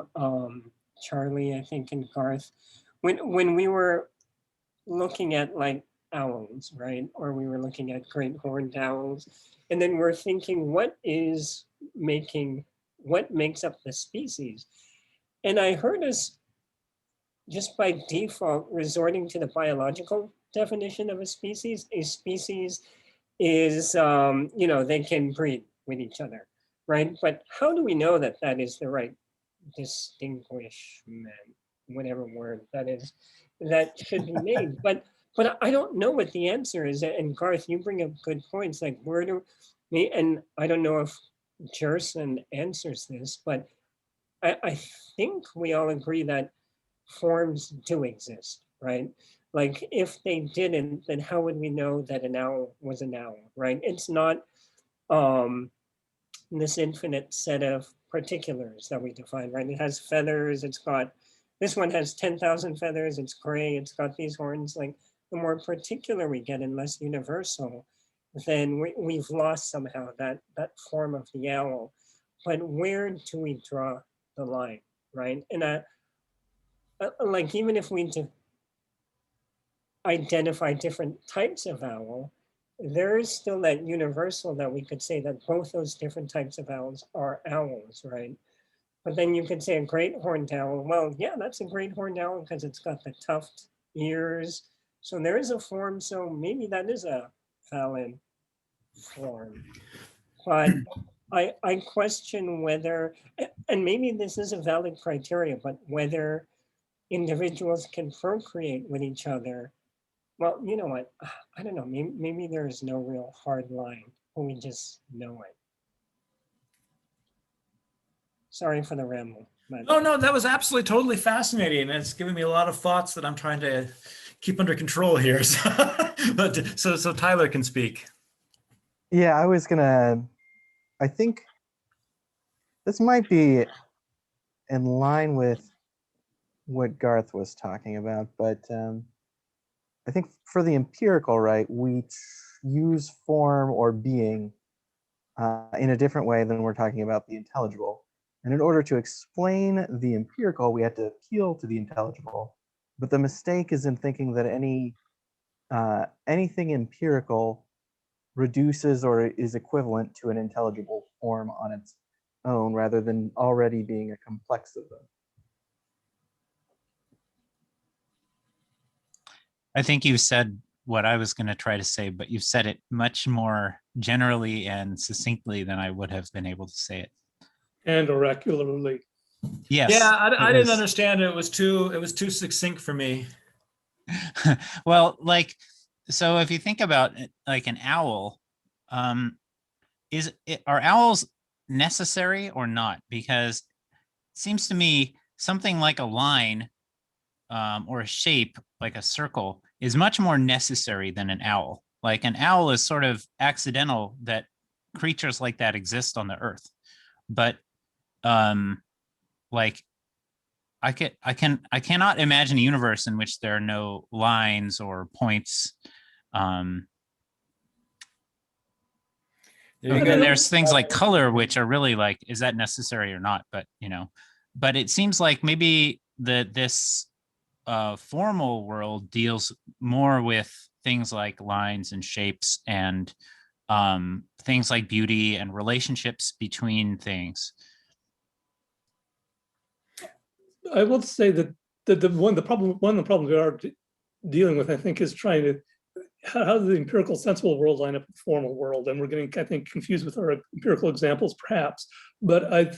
Charlie, I think, and Garth, when we were looking at like owls, right? Or we were looking at great horned owls, and then we're thinking, what makes up the species? And I heard us just by default resorting to the biological definition of a species. A species is, they can breed with each other, right? But how do we know that that is the right distinguishment, whatever word that is, that should be made? But I don't know what the answer is. And Garth, you bring up good points. Like and I don't know if Gerson answers this, but I think we all agree that forms do exist, right? Like if they didn't, then how would we know that an owl was an owl, right? It's not this infinite set of particulars that we define, right? It has feathers, this one has 10,000 feathers, it's gray, it's got these horns. Like the more particular we get and less universal, then we've lost somehow that form of the owl. But where do we draw the line, right? And like even if we identify different types of owl, there is still that universal that we could say that both those different types of owls are owls, right? But then you could say a great horned owl. Well, yeah, that's a great horned owl because it's got the tuft ears. So there is a form. So maybe that is a valid form. But I question whether, and maybe this is a valid criteria, but whether individuals can procreate with each other. Well, you know what? I don't know. Maybe there is no real hard line, but we just know it. Sorry for the ramble. But No, that was absolutely totally fascinating. And it's given me a lot of thoughts that I'm trying to keep under control here. So Tyler can speak. Yeah, I think this might be in line with what Garth was talking about, but I think for the empirical, right, we use form or being in a different way than we're talking about the intelligible. And in order to explain the empirical, we had to appeal to the intelligible. But the mistake is in thinking that anything empirical reduces or is equivalent to an intelligible form on its own, rather than already being a complex of them. I think you said what I was going to try to say, but you've said it much more generally and succinctly than I would have been able to say it. And oracularly. Yes. Yeah, I it didn't was- understand it. It was too succinct for me. Well, like, so if you think about it, like an owl, are owls necessary or not? Because it seems to me something like a line or a shape like a circle is much more necessary than an owl. Like an owl is sort of accidental that creatures like that exist on the earth. But like I cannot imagine a universe in which there are no lines or points. There you And go. then there's things like color, which are really like, is that necessary or not? But but it seems like maybe this formal world deals more with things like lines and shapes and things like beauty and relationships between things. I will say that one of the problems we are dealing with, I think, is trying to how does the empirical sensible world line up with the formal world? And we're getting, I think, confused with our empirical examples, perhaps. But I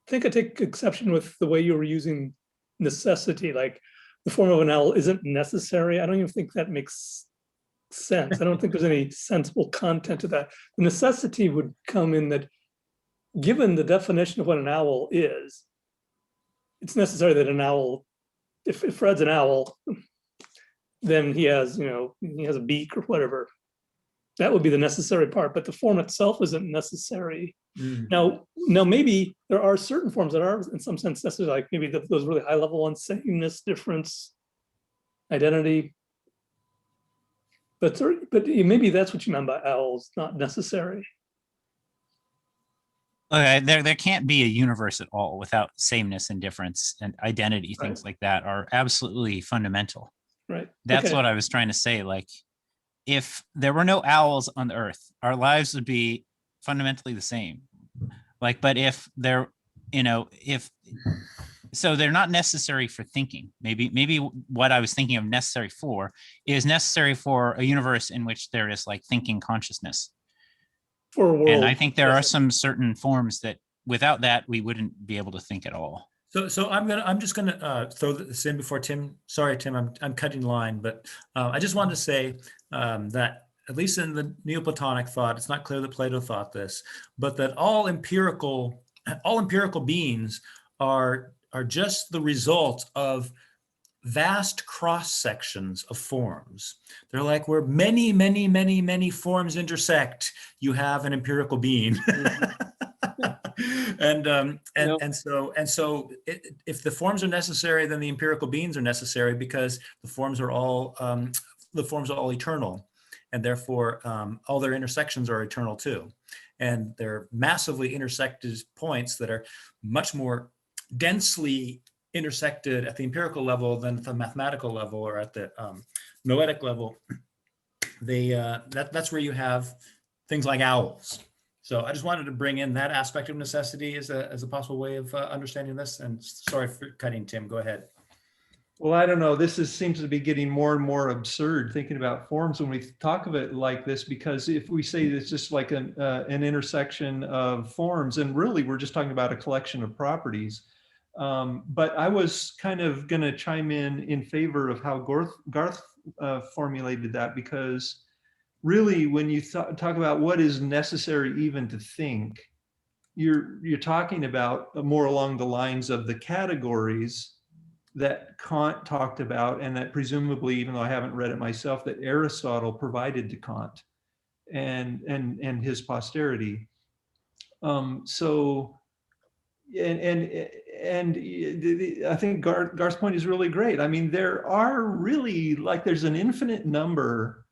think I take exception with the way you were using necessity, like the form of an owl isn't necessary. I don't even think that makes sense. I don't think there's any sensible content to that. The necessity would come in that, given the definition of what an owl is, it's necessary that an owl, if Fred's an owl, then he has, he has a beak or whatever. That would be the necessary part, but the form itself isn't necessary. Mm. Now, maybe there are certain forms that are in some sense necessary, like maybe those really high level ones, sameness, difference, identity. But maybe that's what you meant by owls, not necessary. Okay, there can't be a universe at all without sameness and difference and identity. Things like that are absolutely fundamental. Right. That's Okay. what I was trying to say. Like, if there were no owls on the earth, our lives would be fundamentally the same. Like, but if they're, so they're not necessary for thinking. Maybe what I was thinking of necessary for is necessary for a universe in which there is like thinking consciousness. For a world. And I think there are some certain forms that without that, we wouldn't be able to think at all. So I'm just gonna throw this in before Tim. Sorry, Tim, I'm cutting line, but I just wanted to say that at least in the Neoplatonic thought, it's not clear that Plato thought this, but that all empirical beings are just the result of vast cross sections of forms. They're like where many, many, many, many forms intersect, you have an empirical being. And so if the forms are necessary, then the empirical beings are necessary because the forms are all eternal, and therefore all their intersections are eternal too. And they're massively intersected points that are much more densely intersected at the empirical level than at the mathematical level or at the noetic level. That's where you have things like owls. So I just wanted to bring in that aspect of necessity as a possible way of understanding this. And sorry for cutting, Tim. Go ahead. Well, I don't know. This seems to be getting more and more absurd thinking about forms when we talk of it like this, because if we say it's just like an intersection of forms, and really we're just talking about a collection of properties. But I was kind of going to chime in favor of how Garth formulated that, because really when you talk about what is necessary even to think, you're talking about more along the lines of the categories that Kant talked about, and that presumably, even though I haven't read it myself, that Aristotle provided to Kant and his posterity. So, I think Garth's point is really great. I mean, there are really, like, there's an infinite number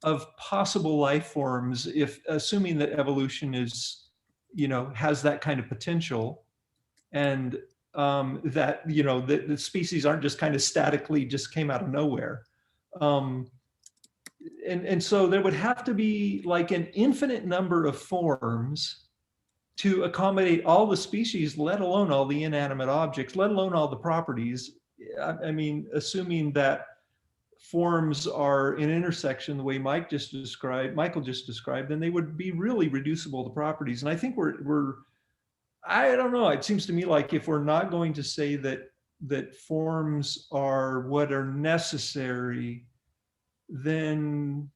of possible life forms, if assuming that evolution is, has that kind of potential, and that, the species aren't just kind of statically just came out of nowhere. And so there would have to be like an infinite number of forms to accommodate all the species, let alone all the inanimate objects, let alone all the properties. I mean, assuming that forms are in intersection the way Michael just described, then they would be really reducible to properties. And I think I don't know, it seems to me like if we're not going to say that forms are what are necessary, then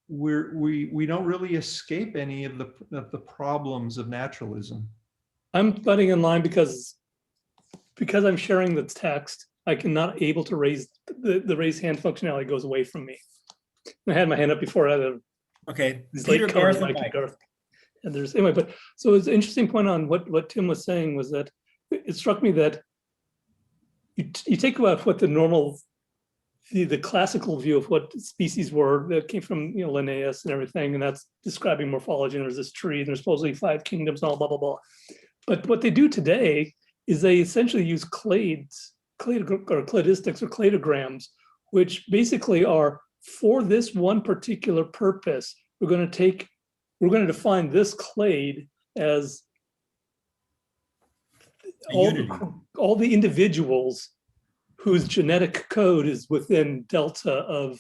we don't really escape any of the problems of naturalism. I'm butting in line because I'm sharing the text. I cannot able to raise the raise hand functionality goes away from me. I had my hand up before. I had Okay, these Peter, late Garth, Mike and and Mike. Garth. And there's anyway, but so it's an interesting point on what Tim was saying was that it struck me that you take about what the normal the classical view of what species were that came from Linnaeus and everything, and that's describing morphology. And there's this tree, and there's supposedly 5 kingdoms, and all blah blah blah. But what they do today is they essentially use cladistics or cladograms, which basically are for this one particular purpose. We're going to define this clade as all the individuals whose genetic code is within delta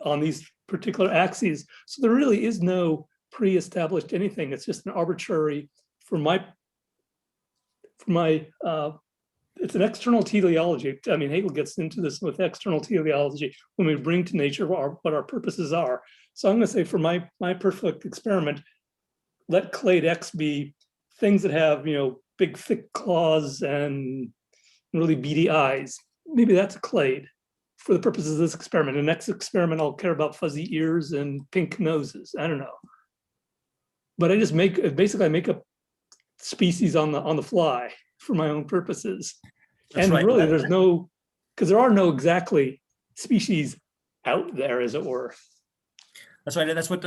on these particular axes. So there really is no pre-established anything. It's just an arbitrary, it's an external teleology. I mean, Hegel gets into this with external teleology when we bring to nature what our purposes are. So I'm going to say for my perfect experiment, let clade X be things that have, big thick claws and really beady eyes. Maybe that's a clade for the purposes of this experiment. The next experiment, I'll care about fuzzy ears and pink noses. I don't know. But I just make up species on the fly for my own purposes. That's and right. really there's no, because there are no exactly species out there, as it were. That's right. That's what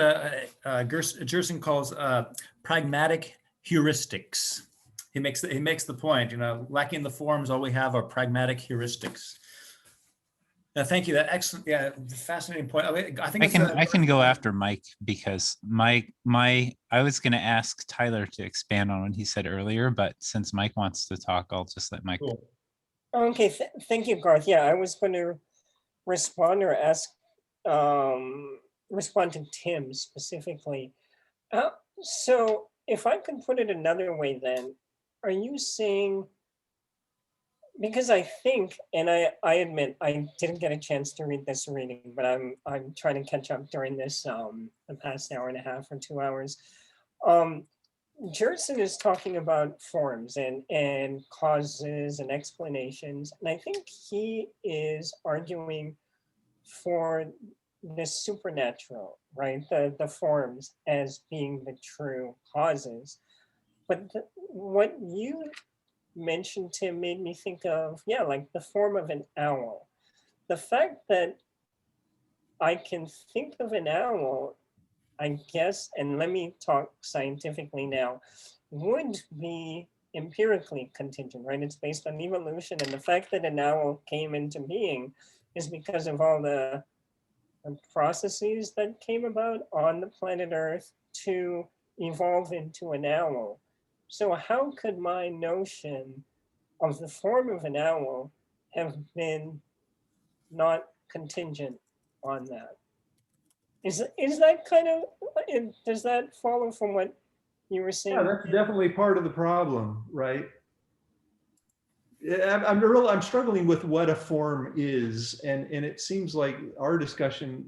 Gerson calls pragmatic heuristics. He makes the point, lacking the forms, all we have are pragmatic heuristics. Thank you. That excellent, fascinating point. I think I can go after Mike because I was going to ask Tyler to expand on what he said earlier, but since Mike wants to talk, I'll just let Mike. Cool. Okay, thank you, Garth. Yeah, I was going to respond or ask, respond to Tim specifically. So if I could put it another way then, are you saying, because I think, and I admit I didn't get a chance to read this reading, but I'm trying to catch up during this the past hour and a half or 2 hours. Gerson is talking about forms and causes and explanations, and I think he is arguing for the supernatural, right? The forms as being the true causes. But what you mentioned, Tim, made me think of, like the form of an owl. The fact that I can think of an owl, I guess, and let me talk scientifically now, would be empirically contingent, right? It's based on evolution, and the fact that an owl came into being is because of all the processes that came about on the planet Earth to evolve into an owl. So how could my notion of the form of an owl have been not contingent on that? Is that kind of, does that follow from what you were saying? Yeah, that's definitely part of the problem, right? I'm struggling with what a form is, and it seems like our discussion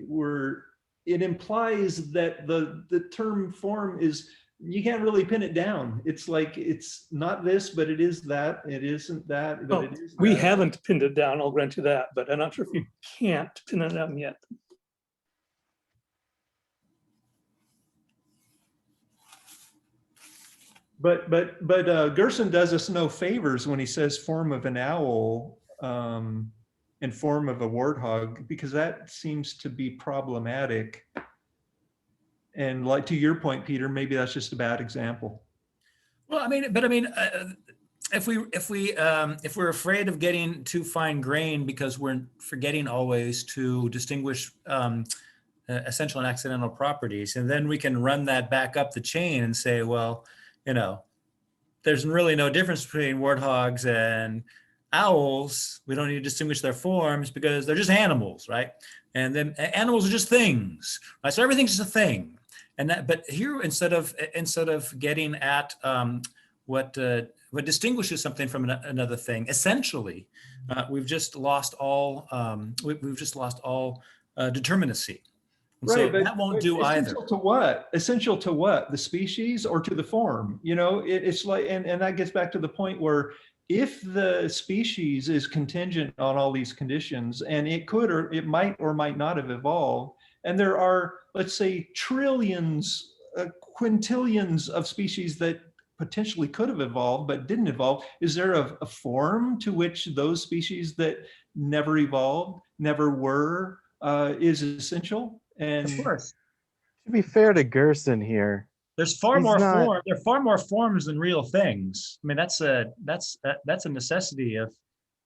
it implies that the term form is, you can't really pin it down. It's like, it's not this, but it is that. It isn't that, but it is that. We haven't pinned it down, I'll grant you that, but I'm not sure if you can't pin it down yet. But Gerson does us no favors when he says form of an owl. And and form of a warthog, because that seems to be problematic. And like to your point, Peter, maybe that's just a bad example. Well, I mean, if we're afraid of getting too fine grained because we're forgetting always to distinguish essential and accidental properties, and then we can run that back up the chain and say, well, there's really no difference between warthogs and owls. We don't need to distinguish their forms because they're just animals, right? And then animals are just things, right? So everything's just a thing. And that, but here, instead of getting at what distinguishes something from another thing, essentially, we've just lost all determinacy. And so that won't do either. Essential to what? Essential to what? The species or to the form? It's like, and that gets back to the point where if the species is contingent on all these conditions, and it could or it might or might not have evolved, and there are, let's say, trillions, quintillions of species that potentially could have evolved but didn't evolve, is there a form to which those species that never evolved, never were, is essential? And of course, To be fair to Gerson here, there's far He's more not- form. There are far more forms than real things. I mean, that's a necessity of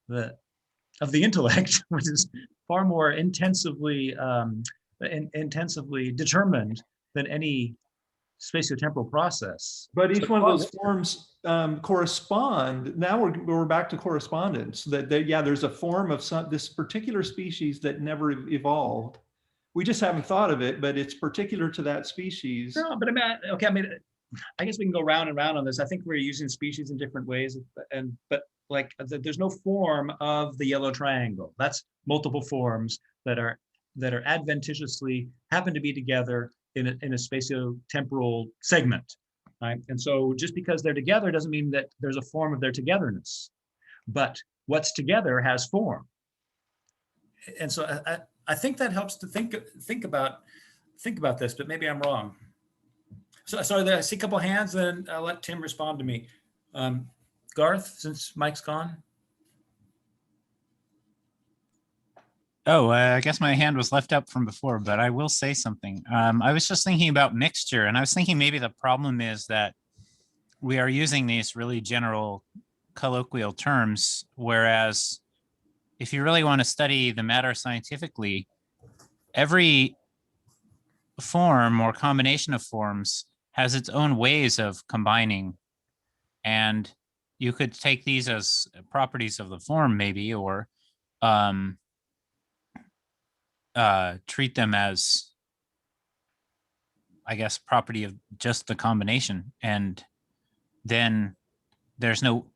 the intellect, which is far more intensively determined than any spatiotemporal process. but each So one of those forms correspond. Now we're back to correspondence. That there's a form of this particular species that never evolved. We just haven't thought of it, but it's particular to that species. No, but I guess we can go round and round on this. I think we're using species in different ways, but like there's no form of the yellow triangle. That's multiple forms that are adventitiously happen to be together in a spatio-temporal segment, right? And so just because they're together doesn't mean that there's a form of their togetherness, but what's together has form. And so I think that helps to think about this, but maybe I'm wrong. So I see a couple hands, and I'll let Tim respond to me. Garth, since Mike's gone. Oh, I guess my hand was left up from before, but I will say something. I was just thinking about mixture, and I was thinking maybe the problem is that we are using these really general colloquial terms, whereas if you really want to study the matter scientifically, every form or combination of forms has its own ways of combining. And you could take these as properties of the form maybe, or treat them as, I guess, property of just the combination. And then there's no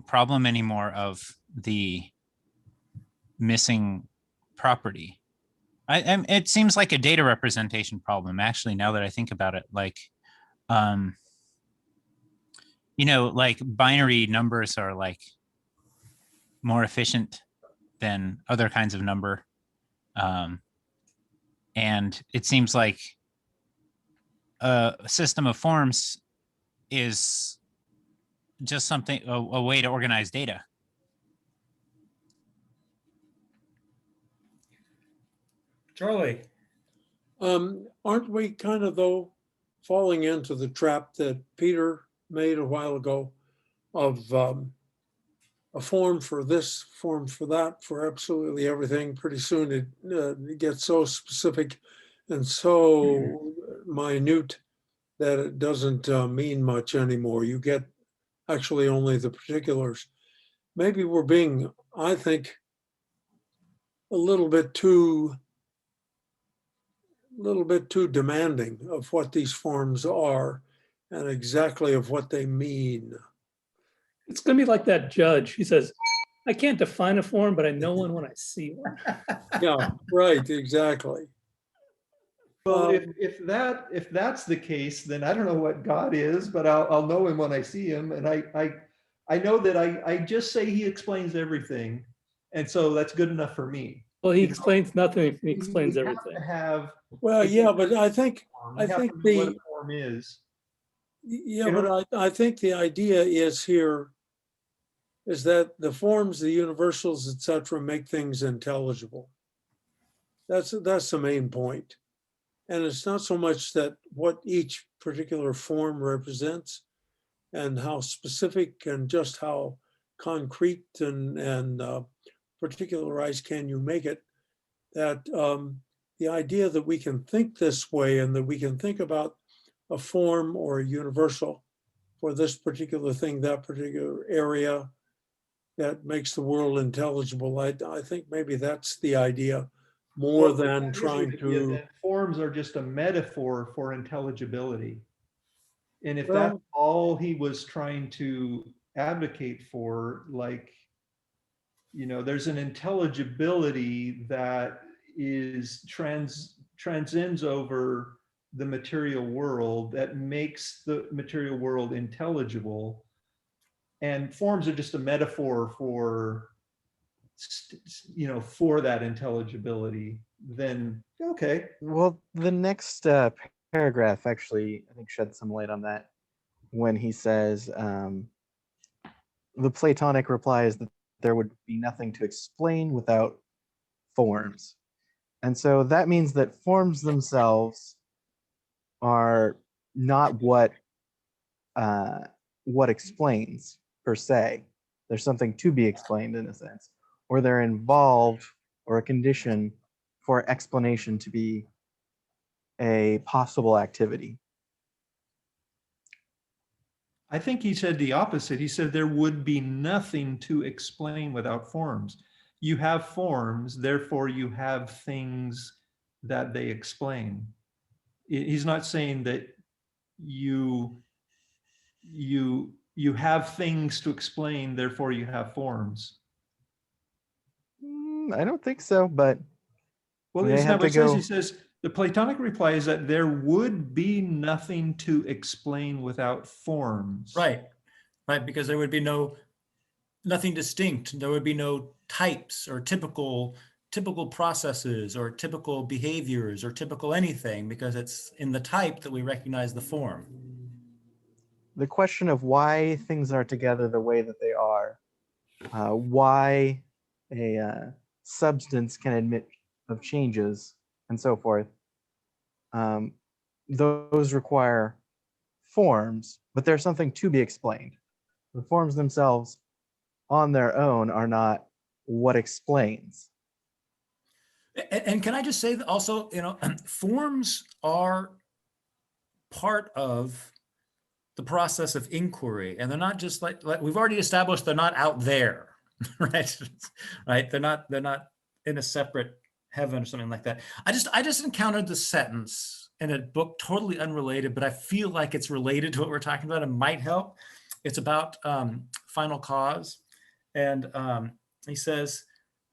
problem anymore of the missing property. It seems like a data representation problem, actually, now that I think about it. Like, like binary numbers are like more efficient than other kinds of number. And it seems like a system of forms is just something, a way to organize data. Charlie. Aren't we kind of, though, falling into the trap that Peter made a while ago of a form for this, form for that, for absolutely everything? Pretty soon it gets so specific and so minute that it doesn't mean much anymore. You get actually only the particulars. Maybe we're being, I think, a little bit too demanding of what these forms are and exactly of what they mean. It's going to be like that judge. He says, I can't define a form, but I know one when I see one. Yeah, right, exactly. Well, if that's the case, then I don't know what God is, but I'll know him when I see him. And I know that I just say he explains everything. And so that's good enough for me. Well, he explains nothing. He explains You have everything. to have Well, yeah, but I think what a the, form is. yeah, but I think the idea is here is that the forms, the universals, etc., make things intelligible. That's the main point. And it's not so much that what each particular form represents and how specific and just how concrete and particularized can you make it, that the idea that we can think this way and that we can think about a form or a universal for this particular thing, that particular area that makes the world intelligible. I think maybe that's the idea more Well, than that is trying the idea to, that forms are just a metaphor for intelligibility. And if that's well, all he was trying to advocate for, like, you know, there's an intelligibility that is transcends over the material world that makes the material world intelligible. And forms are just a metaphor for, you know, for that intelligibility. Then, okay. Well, the next paragraph actually, I think, sheds some light on that when he says the Platonic reply is that there would be nothing to explain without forms. And so that means that forms themselves are not what explains per se. There's something to be explained in a sense, or they're involved or a condition for explanation to be a possible activity. I think he said the opposite. He said there would be nothing to explain without forms. You have forms, therefore you have things that they explain. He's not saying that you have things to explain, therefore you have forms. I don't think so, but Well, they isn't have that what to it says? go. He says the Platonic reply is that there would be nothing to explain without forms. Right, right, because there would be nothing distinct. There would be no types or typical processes or typical behaviors or typical anything, because it's in the type that we recognize the form. The question of why things are together the way that they are, why a substance can admit of changes, and so forth, those require forms, but there's something to be explained. The forms themselves on their own are not what explains. And can I just say that also, forms are part of the process of inquiry, and they're not just like we've already established, they're not out there, right? Right? They're not in a separate heaven or something like that. I just encountered the sentence in a book totally unrelated, but I feel like it's related to what we're talking about and might help. It's about final cause, and he says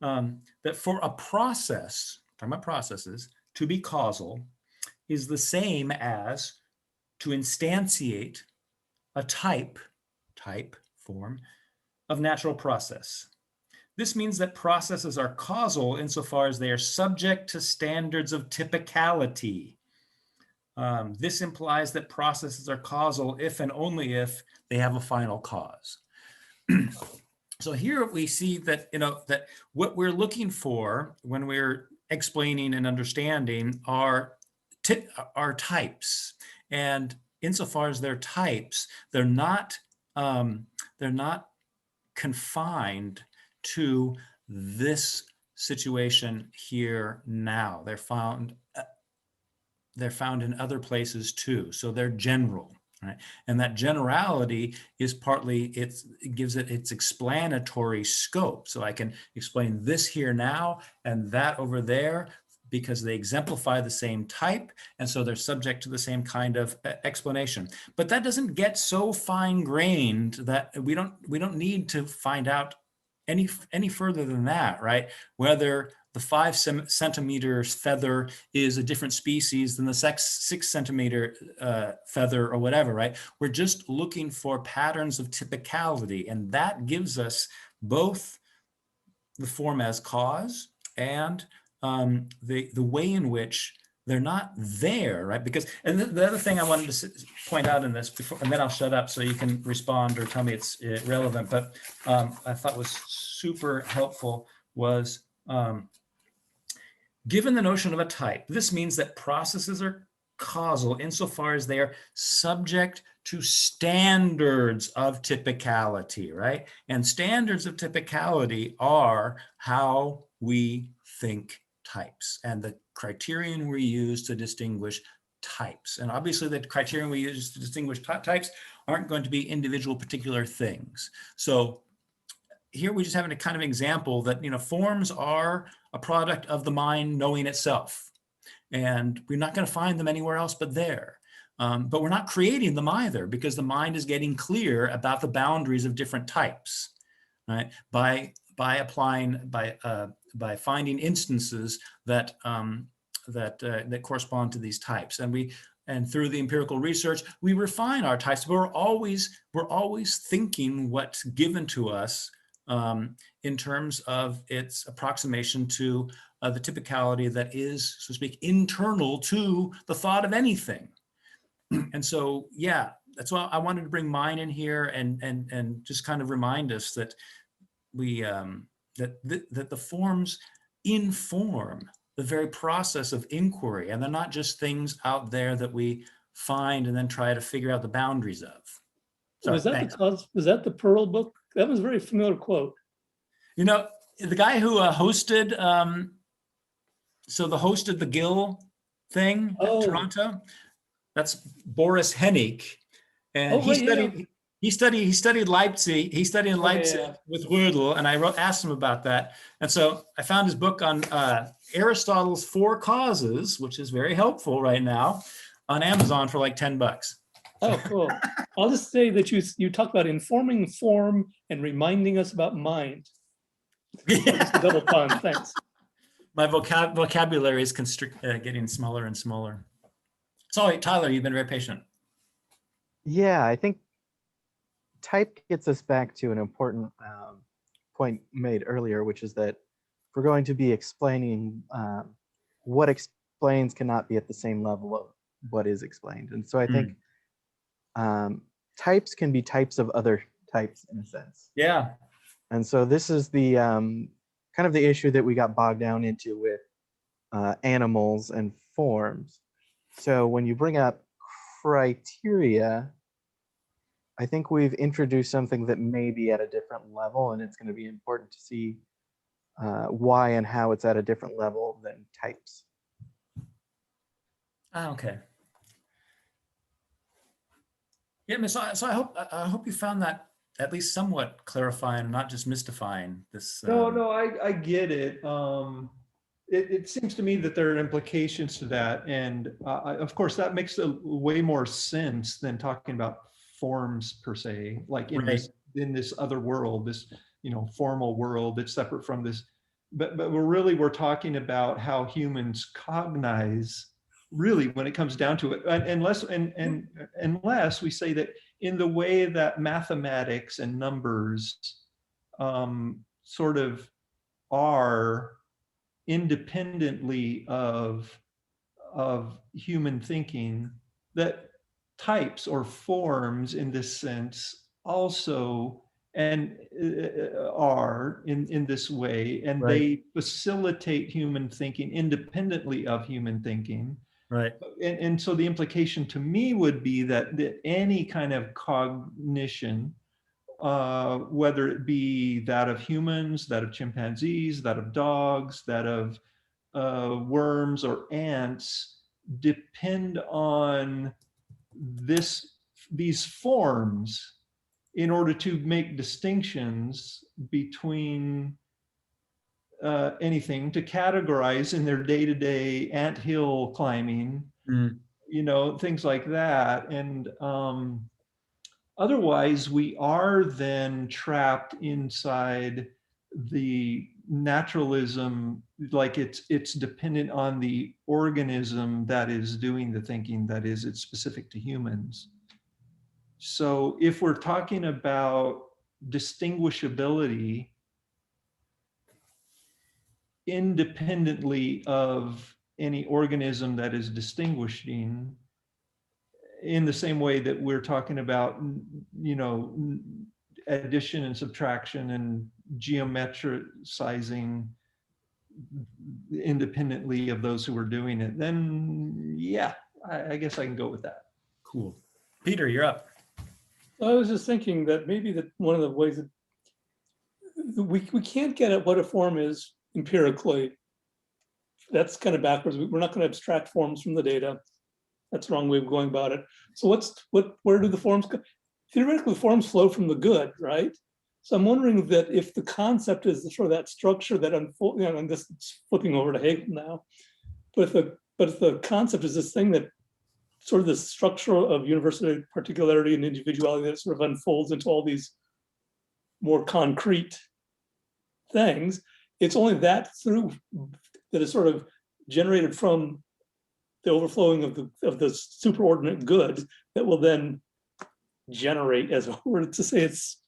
that for a process, talking about processes, to be causal is the same as to instantiate a type form of natural process. This means that processes are causal insofar as they are subject to standards of typicality. This implies that processes are causal if and only if they have a final cause. So here we see that, that what we're looking for when we're explaining and understanding are types. And insofar as they're types, they're not confined to this situation here now. They're found in other places too. So they're general, right? And that generality is partly, it gives it its explanatory scope. So I can explain this here now and that over there, because they exemplify the same type, and so they're subject to the same kind of explanation. But that doesn't get so fine-grained that we don't need to find out any further than that, right? Whether the 5 centimeters feather is a different species than the 6 centimeter feather or whatever, right? We're just looking for patterns of typicality, and that gives us both the form as cause and the way in which they're not there, right? Because, and the other thing I wanted to point out in this before, and then I'll shut up so you can respond or tell me it's irrelevant, but I thought was super helpful was, given the notion of a type, this means that processes are causal insofar as they are subject to standards of typicality, right? And standards of typicality are how we think types and the criterion we use to distinguish types. And obviously the criterion we use to distinguish types aren't going to be individual particular things. So here we just have a kind of example that, you know, forms are a product of the mind knowing itself. And we're not going to find them anywhere else but there. But we're not creating them either, because the mind is getting clear about the boundaries of different types, right? By finding instances that that correspond to these types, and through the empirical research, we refine our types. But we're always thinking what's given to us in terms of its approximation to the typicality that is, so to speak, internal to the thought of anything. And so, yeah, that's why I wanted to bring mine in here and just kind of remind us that we that the forms inform the very process of inquiry, and they're not just things out there that we find and then try to figure out the boundaries of. Sorry, Was that thanks. was that the Pearl book? That was a very familiar quote. You know, the guy who hosted, hosted the Gill thing at Oh. Toronto, that's Boris Hennig, and Oh, right, yeah. he studied Leipzig. He studied in Leipzig yeah. with Rödel, and I asked him about that. And so I found his book on Aristotle's Four Causes, which is very helpful right now, on Amazon for like $10. Oh, cool. I'll just say that you talk about informing form and reminding us about mind. Just a double pun. Thanks. My vocabulary is getting smaller and smaller. Sorry, Tyler, you've been very patient. Yeah, I think type gets us back to an important point made earlier, which is that if we're going to be explaining what explains cannot be at the same level of what is explained. And so I think types can be types of other types in a sense. Yeah. And so this is the kind of the issue that we got bogged down into with animals and forms. So when you bring up criteria, I think we've introduced something that may be at a different level, and it's going to be important to see why and how it's at a different level than types. Okay. Yeah, so I hope you found that at least somewhat clarifying and not just mystifying this. No, I get it. It seems to me that there are implications to that. And of course, that makes way more sense than talking about forms per se, like in this other world, this, formal world that's separate from this. But we're talking about how humans cognize, really, when it comes down to it, unless we say that in the way that mathematics and numbers sort of are independently of human thinking, that types or forms in this sense also are in this way, and they facilitate human thinking independently of human thinking. Right. And so the implication to me would be that any kind of cognition, whether it be that of humans, that of chimpanzees, that of dogs, that of worms or ants, depend on these forms in order to make distinctions between anything, to categorize in their day-to-day anthill climbing, things like that. And otherwise, we are then trapped inside the naturalism, like it's dependent on the organism that is doing the thinking, that is, it's specific to humans. So if we're talking about distinguishability independently of any organism that is distinguishing, in the same way that we're talking about, you know, addition and subtraction and geometricizing independently of those who are doing it, then yeah, I guess I can go with that. Cool. Peter, you're up. I was just thinking that maybe that one of the ways that we can't get at what a form is empirically. That's kind of backwards. We're not going to abstract forms from the data. That's the wrong way of going about it. So where do the forms go? Theoretically, the forms flow from the good, right? So I'm wondering that if the concept is sort of that structure that unfolds, you know, and this is flipping over to Hegel now, but if the concept is this thing that sort of the structure of universality, particularity, and individuality that sort of unfolds into all these more concrete things, it's only that through that is sort of generated from the overflowing of the superordinate good that will then generate, as a word to say it's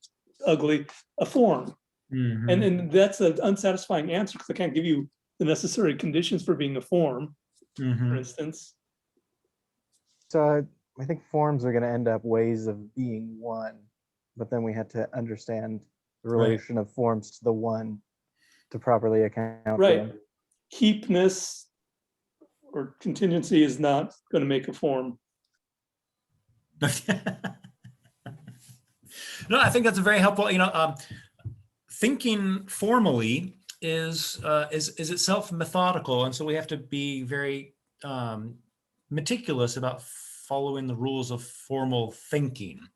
ugly, a form. Mhm. And that's an unsatisfying answer because I can't give you the necessary conditions for being a form, for Mhm. instance. So I think forms are going to end up ways of being one, but then we had to understand the Right. relation of forms to the one to properly account for Right. them. Keepness or contingency is not going to make a form. No, I think that's a very helpful. Thinking formally is itself methodical, and so we have to be very meticulous about following the rules of formal thinking.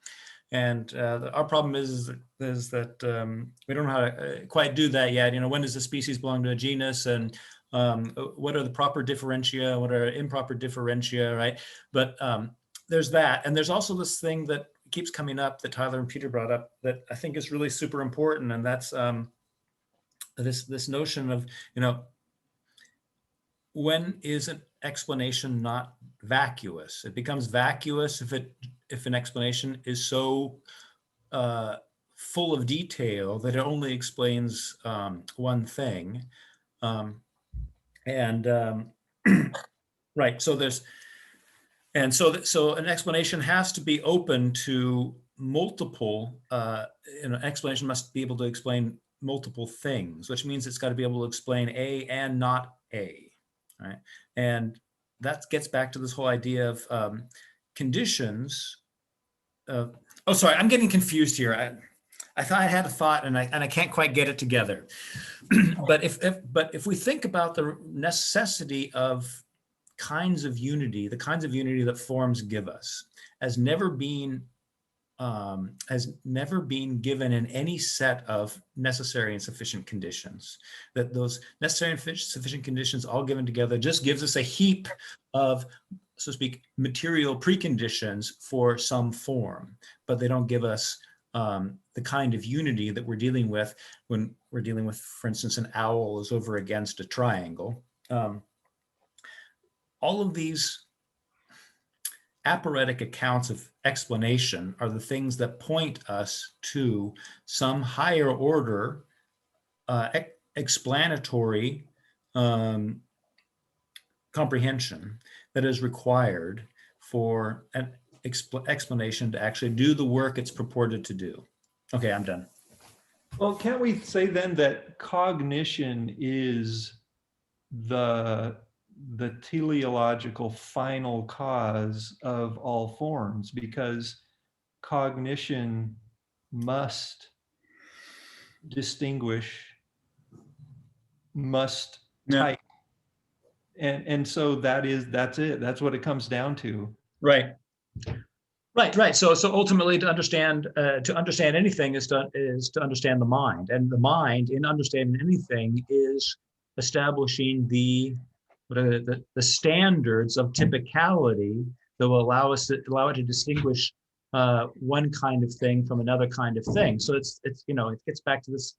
And our problem is that we don't know how to quite do that yet. When does a species belong to a genus, and what are the proper differentia, what are improper differentia, right? But there's that, and there's also this thing that keeps coming up that Tyler and Peter brought up that I think is really super important, and that's this notion of when is an explanation not vacuous? It becomes vacuous if an explanation is so full of detail that it only explains one thing, right. So an explanation has to be open to multiple. An explanation must be able to explain multiple things, which means it's got to be able to explain A and not A, right? And that gets back to this whole idea of conditions. Oh, sorry, I'm getting confused here. I thought I had a thought, and I can't quite get it together. But if we think about the necessity of kinds of unity, the kinds of unity that forms give us, has never been given in any set of necessary and sufficient conditions. That those necessary and sufficient conditions all given together just gives us a heap of, so to speak, material preconditions for some form, but they don't give us the kind of unity that we're dealing with when we're dealing with, for instance, an owl is over against a triangle. All of these apparatic accounts of explanation are the things that point us to some higher order explanatory comprehension that is required for an explanation to actually do the work it's purported to do. Okay, I'm done. Well, can't we say then that cognition is the teleological final cause of all forms, because cognition must distinguish, must type, and so that's it. That's what it comes down to. Right. So ultimately, to understand anything is to understand the mind, and the mind, in understanding anything, is establishing the standards of typicality that will allow it to distinguish one kind of thing from another kind of thing. So it gets back to this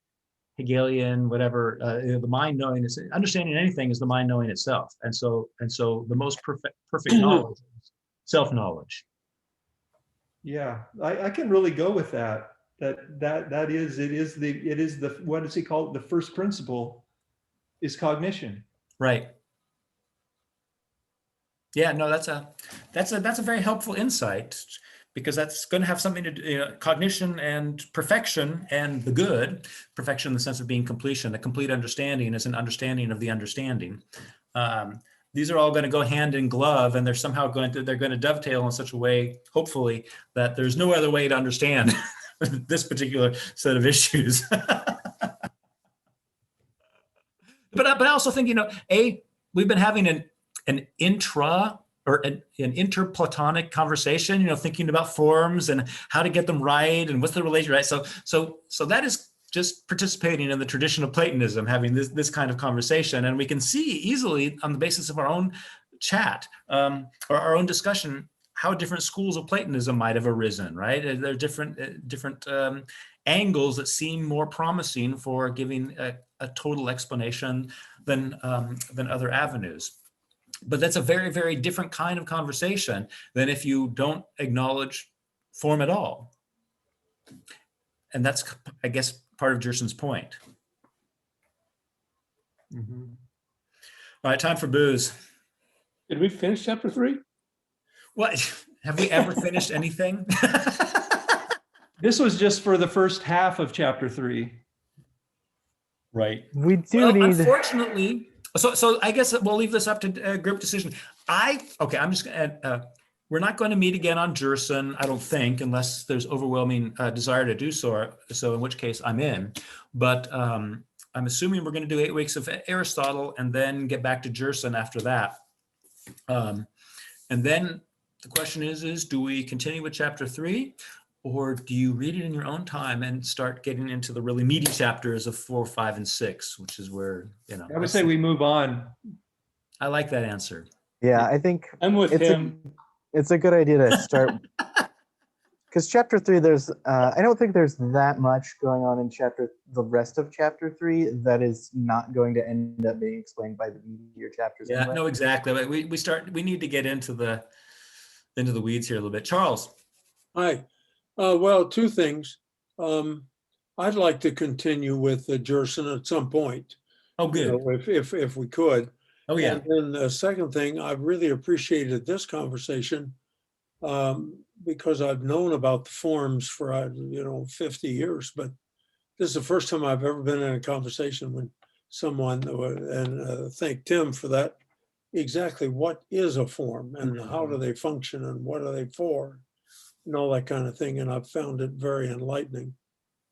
Hegelian whatever, the mind knowing is understanding anything is the mind knowing itself, and so the most perfect knowledge is self-knowledge. Yeah, I can really go with that. It is the, what does he call it? The first principle is cognition. Right. Yeah, no, that's a very helpful insight, because that's going to have something to do, cognition and perfection and the good. Perfection in the sense of being completion. A complete understanding is an understanding of the understanding. These are all going to go hand in glove, and they're going to dovetail in such a way, hopefully, that there's no other way to understand this particular set of issues. But I also think, we've been having an intra or an interplatonic conversation, thinking about forms and how to get them right and what's the relation, right? So that is just participating in the tradition of Platonism, having this kind of conversation. And we can see easily on the basis of our own chat or our own discussion how different schools of Platonism might have arisen, right? There are different angles that seem more promising for giving a total explanation than other avenues. But that's a very, very different kind of conversation than if you don't acknowledge form at all. And that's, I guess, part of Gerson's point. Mhm. All right, time for booze. Did we finish chapter 3? What? Have we ever finished anything? This was just for the first half of chapter 3. Right. We do Well, need. unfortunately, so I guess we'll leave this up to group decision. I'm just gonna. We're not going to meet again on Gerson, I don't think, unless there's overwhelming desire to do so. So in which case I'm in. But I'm assuming we're going to do 8 weeks of Aristotle and then get back to Gerson after that. And then the question is do we continue with chapter 3? Or do you read it in your own time and start getting into the really meaty chapters of 4, 5, and 6, which is where, I would say we move on. I like that answer. Yeah, I think I'm with him. it's a good idea to start, because chapter 3, I don't think there's that much going on in the rest of chapter 3 that is not going to end up being explained by the meatier chapters. Yeah, anyway. no, exactly. But we need to get into the weeds here a little bit. Charles. Hi. Well, 2 things. I'd like to continue with Gerson at some point. Oh, good. If we could. Oh, yeah. And then the second thing, I've really appreciated this conversation because I've known about the forms for 50 years, but this is the first time I've ever been in a conversation with someone, and thank Tim for that. Exactly what is a form and how do they function and what are they for? And all that kind of thing. And I've found it very enlightening.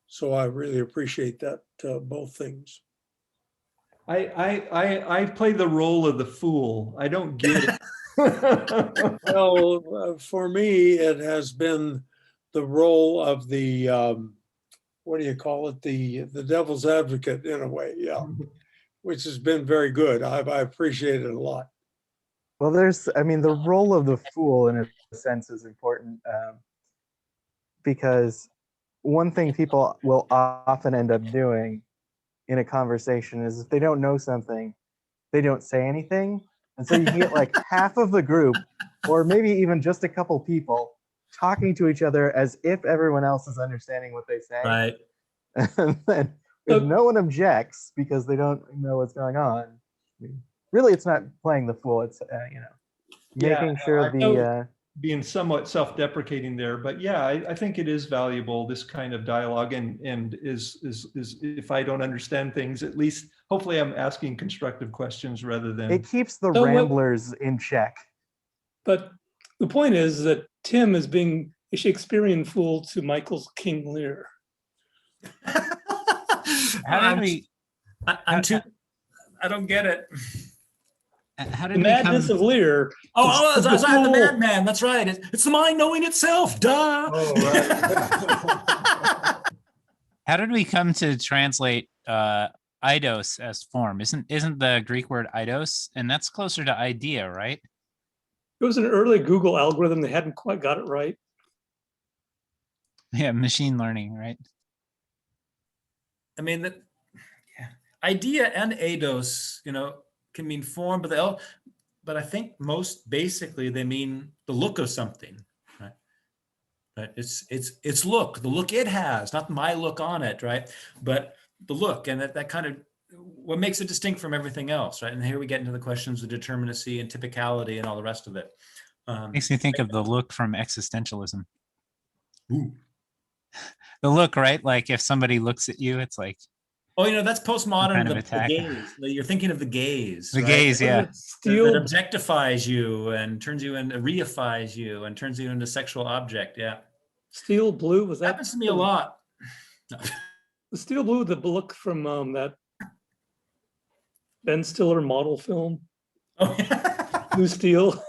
So I really appreciate that, both things. I play the role of the fool. I don't get it. Well, for me, it has been the role of the, what do you call it? The devil's advocate in a way, yeah, which has been very good. I appreciate it a lot. Well, the role of the fool in a sense is important because one thing people will often end up doing in a conversation is if they don't know something, they don't say anything. And so you get like half of the group, or maybe even just a couple people, talking to each other as if everyone else is understanding what they say. Right. And then if no one objects because they don't know what's going on, really it's not playing the fool, it's making sure being somewhat self-deprecating there, but yeah, I think it is valuable, this kind of dialogue, and is if I don't understand things, at least hopefully I'm asking constructive questions rather than. It keeps the ramblers in check. But the point is that Tim is being a Shakespearean fool to Michael's King Lear. How did we? I don't get it. How The did we madness come? of Lear. That's the right, the fool. madman. That's right. It's the mind knowing itself. Duh. Oh, right. How did we come to translate eidos as form? Isn't the Greek word eidos, and that's closer to idea, right? It was an early Google algorithm. They hadn't quite got it right. Yeah, machine learning, right? I mean, idea and eidos, can mean form, but I think most basically they mean the look of something, right? Right? It's look, the look it has, not my look on it, right? But the look, and that kind of what makes it distinct from everything else, right? And here we get into the questions of determinacy and typicality and all the rest of it. Makes me think of the look from existentialism. Ooh. The look, right? Like if somebody looks at you, it's like Oh, that's postmodern, kind of the attack. gaze. You're thinking of the gaze, The right? gaze, yeah. That Steel, objectifies you and turns you into, reifies you and turns you into a sexual object. Yeah. steel blue, was that? Happens to me a lot. The steel blue, the look from that Ben Stiller model film, Oh, yeah. Blue Steel.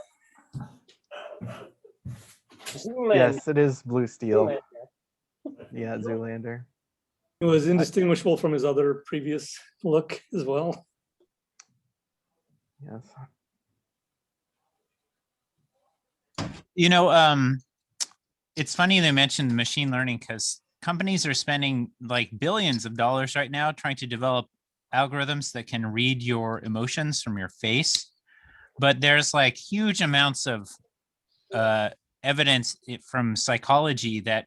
Zoolander, Yes, it is blue steel. Zoolander. Yeah, Zoolander. It was indistinguishable from his other previous look as well. Yes. It's funny they mentioned machine learning because companies are spending like billions of dollars right now trying to develop algorithms that can read your emotions from your face. But there's like huge amounts of evidence from psychology that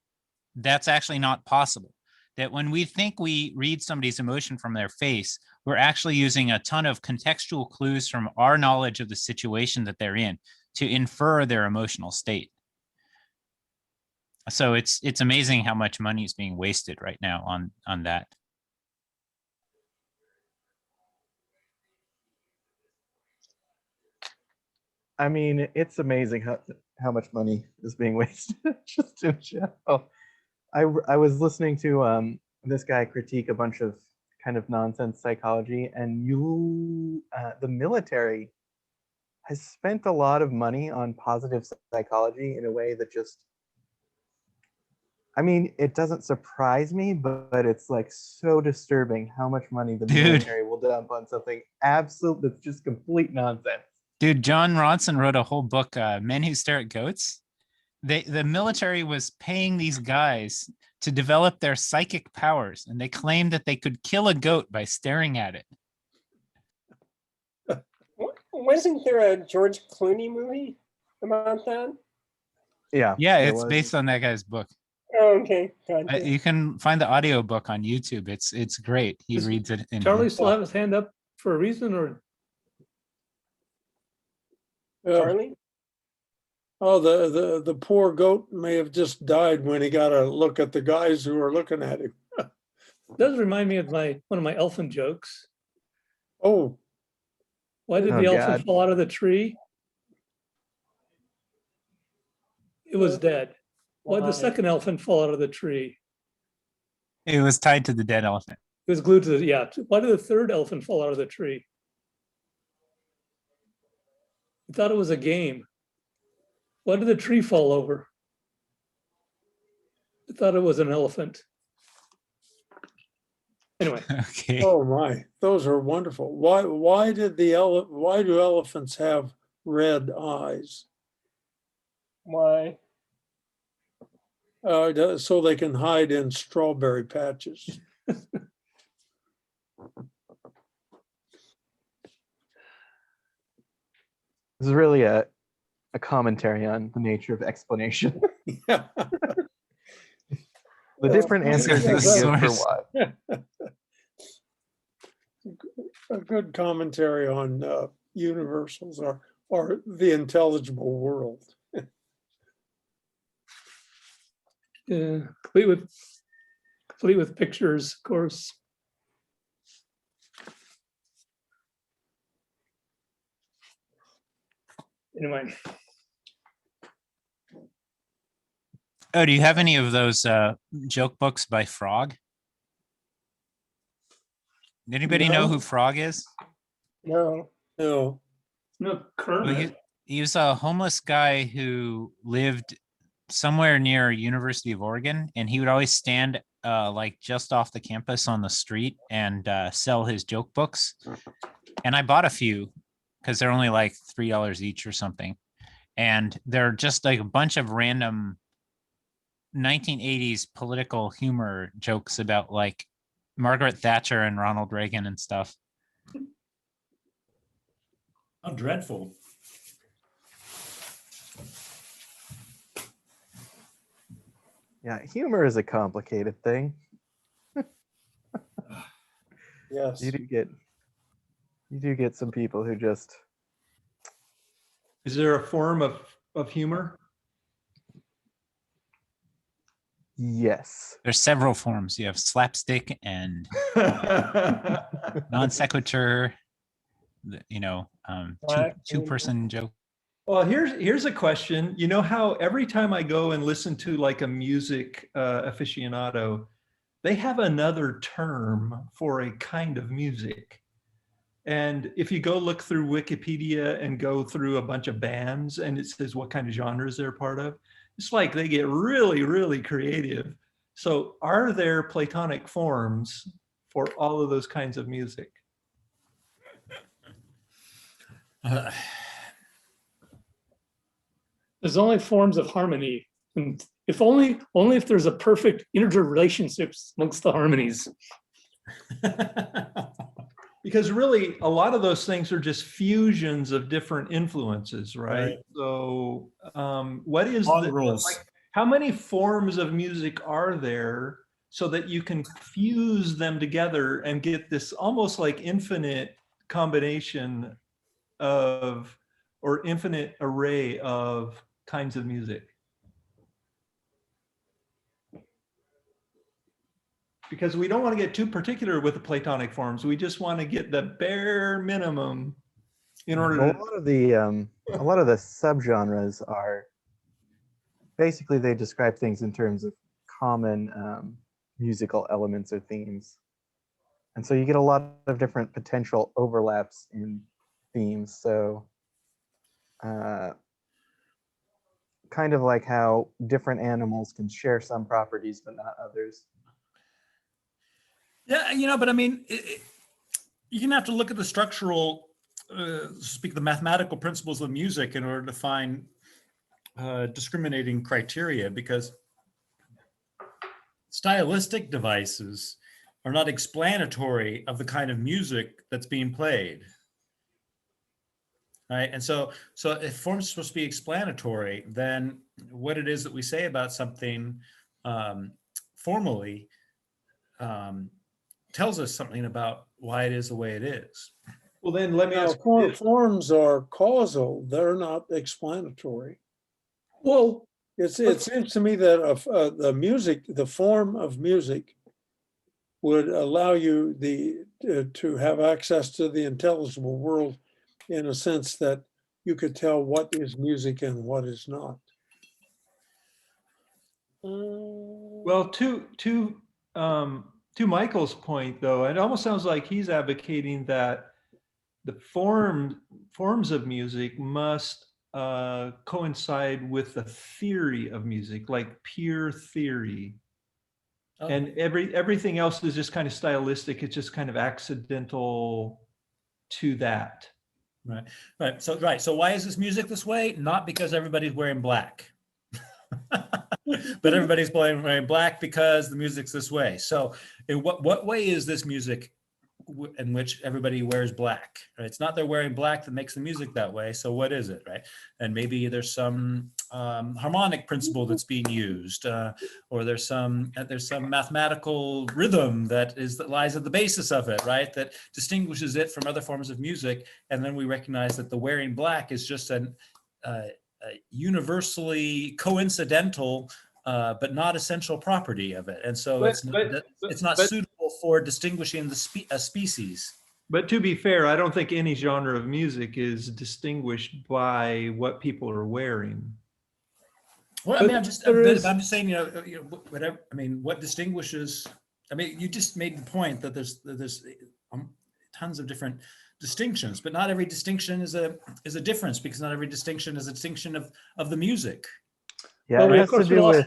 that's actually not possible. That when we think we read somebody's emotion from their face, we're actually using a ton of contextual clues from our knowledge of the situation that they're in to infer their emotional state. So it's amazing how much money is being wasted right now on that. I mean, it's amazing how much money is being wasted just in general. I was listening to this guy critique a bunch of kind of nonsense psychology, and the military has spent a lot of money on positive psychology in a way that just, I mean, it doesn't surprise me, but it's like so disturbing how much money the military will dump on something absolute that's just complete nonsense. Dude, John Ronson wrote a whole book, Men Who Stare at Goats. The military was paying these guys to develop their psychic powers, and they claimed that they could kill a goat by staring at it. Wasn't there a George Clooney movie about that? Yeah. Yeah, it's based on that guy's book. Oh, okay. Gotcha. You can find the audio book on YouTube. It's great. He reads it in Charlie still have his hand up for a reason, or Charlie? Oh, the poor goat may have just died when he got a look at the guys who were looking at him. it does remind me of one of my elephant jokes. Oh, Why did Oh, the elephant God. fall out of the tree? It was dead. Why did the second elephant fall out of the tree? It was tied to the dead elephant. It was glued to the, yeah. Why did the third elephant fall out of the tree? He thought it was a game. Why did the tree fall over? I thought it was an elephant. Anyway, Okay. oh my, those are wonderful. Why do elephants have red eyes? Why? So they can hide in strawberry patches. This is really a commentary on the nature of explanation. Yeah. The different answers you can give for Source. what. A good commentary on universals or the intelligible world. complete with pictures, of course. Anyway, Oh, do you have any of those joke books by Frog? Anybody know No. who Frog is? No. No. no Well, Kermit. he was a homeless guy who lived somewhere near University of Oregon, and he would always stand like just off the campus on the street and sell his joke books. And I bought a few because they're only like $3 each or something. And they're just like a bunch of random 1980s political humor jokes about like Margaret Thatcher and Ronald Reagan and stuff. How dreadful. Yeah, humor is a complicated thing. Yes. You do get some people who just, Is there a form of humor? yes. There's several forms. You have slapstick and non sequitur, Black two-person joke. Well, here's a question. You know how every time I go and listen to like a music aficionado, they have another term for a kind of music. And if you go look through Wikipedia and go through a bunch of bands and it says what kind of genres they're part of, it's like they get really, really creative. So are there Platonic forms for all of those kinds of music? There's only forms of harmony. And if only if there's a perfect integer relationships amongst the harmonies. Because really, a lot of those things are just fusions of different influences, right? Right. So, what is Mongrels. like, how many forms of music are there so that you can fuse them together and get this almost like infinite combination of, or infinite array of kinds of music? Because we don't want to get too particular with the Platonic forms. We just want to get the bare minimum in order Well, to. a lot of the subgenres are basically, they describe things in terms of common musical elements or themes. And so you get a lot of different potential overlaps in themes. So kind of like how different animals can share some properties but not others. Yeah, but I mean, you're gonna have to look at the structural, speak the mathematical principles of music in order to find discriminating criteria, because stylistic devices are not explanatory of the kind of music that's being played. Right. And so if forms are supposed to be explanatory, then what it is that we say about something formally tells us something about why it is the way it is. Well, then let me Now, ask you this. forms are causal, they're not explanatory. Well, It seems to me that the form of music would allow you to have access to the intelligible world in a sense that you could tell what is music and what is not. Well, to Michael's point, though, it almost sounds like he's advocating that the forms of music must coincide with the theory of music, like pure theory. Oh. And everything else is just kind of stylistic. It's just kind of accidental to that. Right. So why is this music this way? Not because everybody's wearing black. But everybody's wearing black because the music's this way. So in what way is this music in which everybody wears black? Right? It's not they're wearing black that makes the music that way. So what is it, right? And maybe there's some harmonic principle that's being used, or there's some mathematical rhythm that lies at the basis of it, right? That distinguishes it from other forms of music. And then we recognize that the wearing black is just a universally coincidental but not essential property of it, and so it's not suitable for distinguishing a species. But to be fair, I don't think any genre of music is distinguished by what people are wearing. Well, I mean, I'm just saying, whatever. I mean, what distinguishes? I mean, you just made the point that there's tons of different distinctions, but not every distinction is a difference, because not every distinction is a distinction of the music. Yeah, well, it has to do with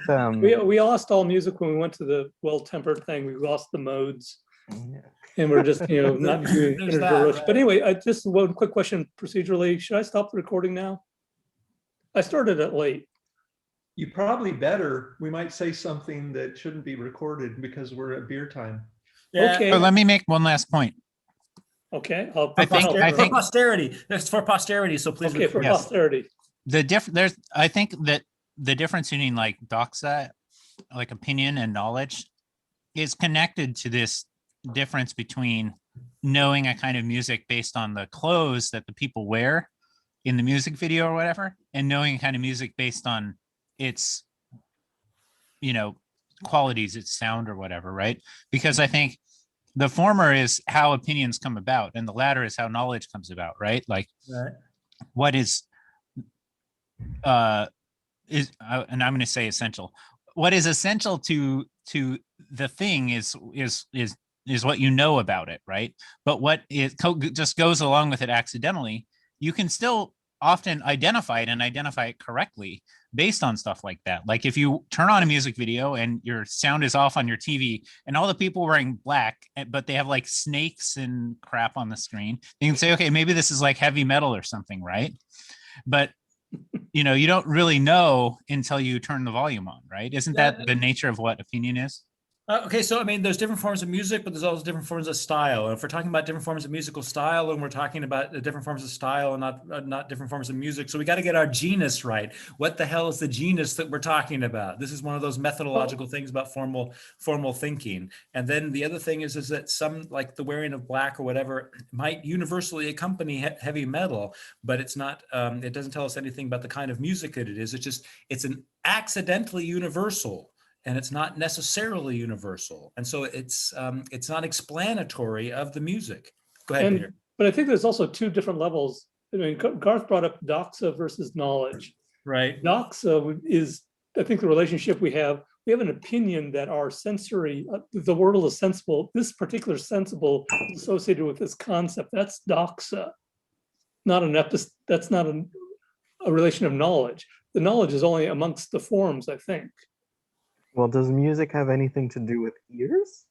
we lost all music when we went to the well-tempered thing. We lost the modes, yeah. and we're just not doing There's integer that, relation. right. But anyway, I just one quick question procedurally. Should I stop the recording now? I started it late. You probably better. We might say something that shouldn't be recorded because we're at beer time. Yeah. Okay. But let me make one last point. Okay. I think- For posterity. That's for posterity. So please. Okay, for Yes. posterity. I think that the difference between like doxa, like opinion and knowledge, is connected to this difference between knowing a kind of music based on the clothes that the people wear in the music video or whatever, and knowing a kind of music based on its, you know, qualities, its sound or whatever, right? Because I think the former is how opinions come about, and the latter is how knowledge comes about, right? Like, Right. what is and I'm going to say essential. What is essential to the thing is what you know about it, right? But what it just goes along with it accidentally, you can still often identify it and identify it correctly based on stuff like that. Like if you turn on a music video and your sound is off on your TV and all the people wearing black, but they have like snakes and crap on the screen, you can say, okay, maybe this is like heavy metal or something, right? But you know, you don't really know until you turn the volume on, right? Isn't that the nature of what opinion is? Okay, so I mean, there's different forms of music, but there's also different forms of style. And if we're talking about different forms of musical style, and we're talking about the different forms of style and not different forms of music, so we got to get our genus right. What the hell is the genus that we're talking about? This is one of those methodological things about formal thinking. And then the other thing is that some, like the wearing of black or whatever, might universally accompany heavy metal, but it's not. It doesn't tell us anything about the kind of music that it is. It's an accidentally universal. And it's not necessarily universal, and so it's not explanatory of the music. Go ahead, Peter. But I think there's also two different levels. I mean, Garth brought up doxa versus knowledge. Right. Doxa is, I think, the relationship we have. We have an opinion that our sensory, the world is sensible. This particular sensible is associated with this concept. That's doxa, not an that's not a relation of knowledge. The knowledge is only amongst the forms, I think. Well, does music have anything to do with ears?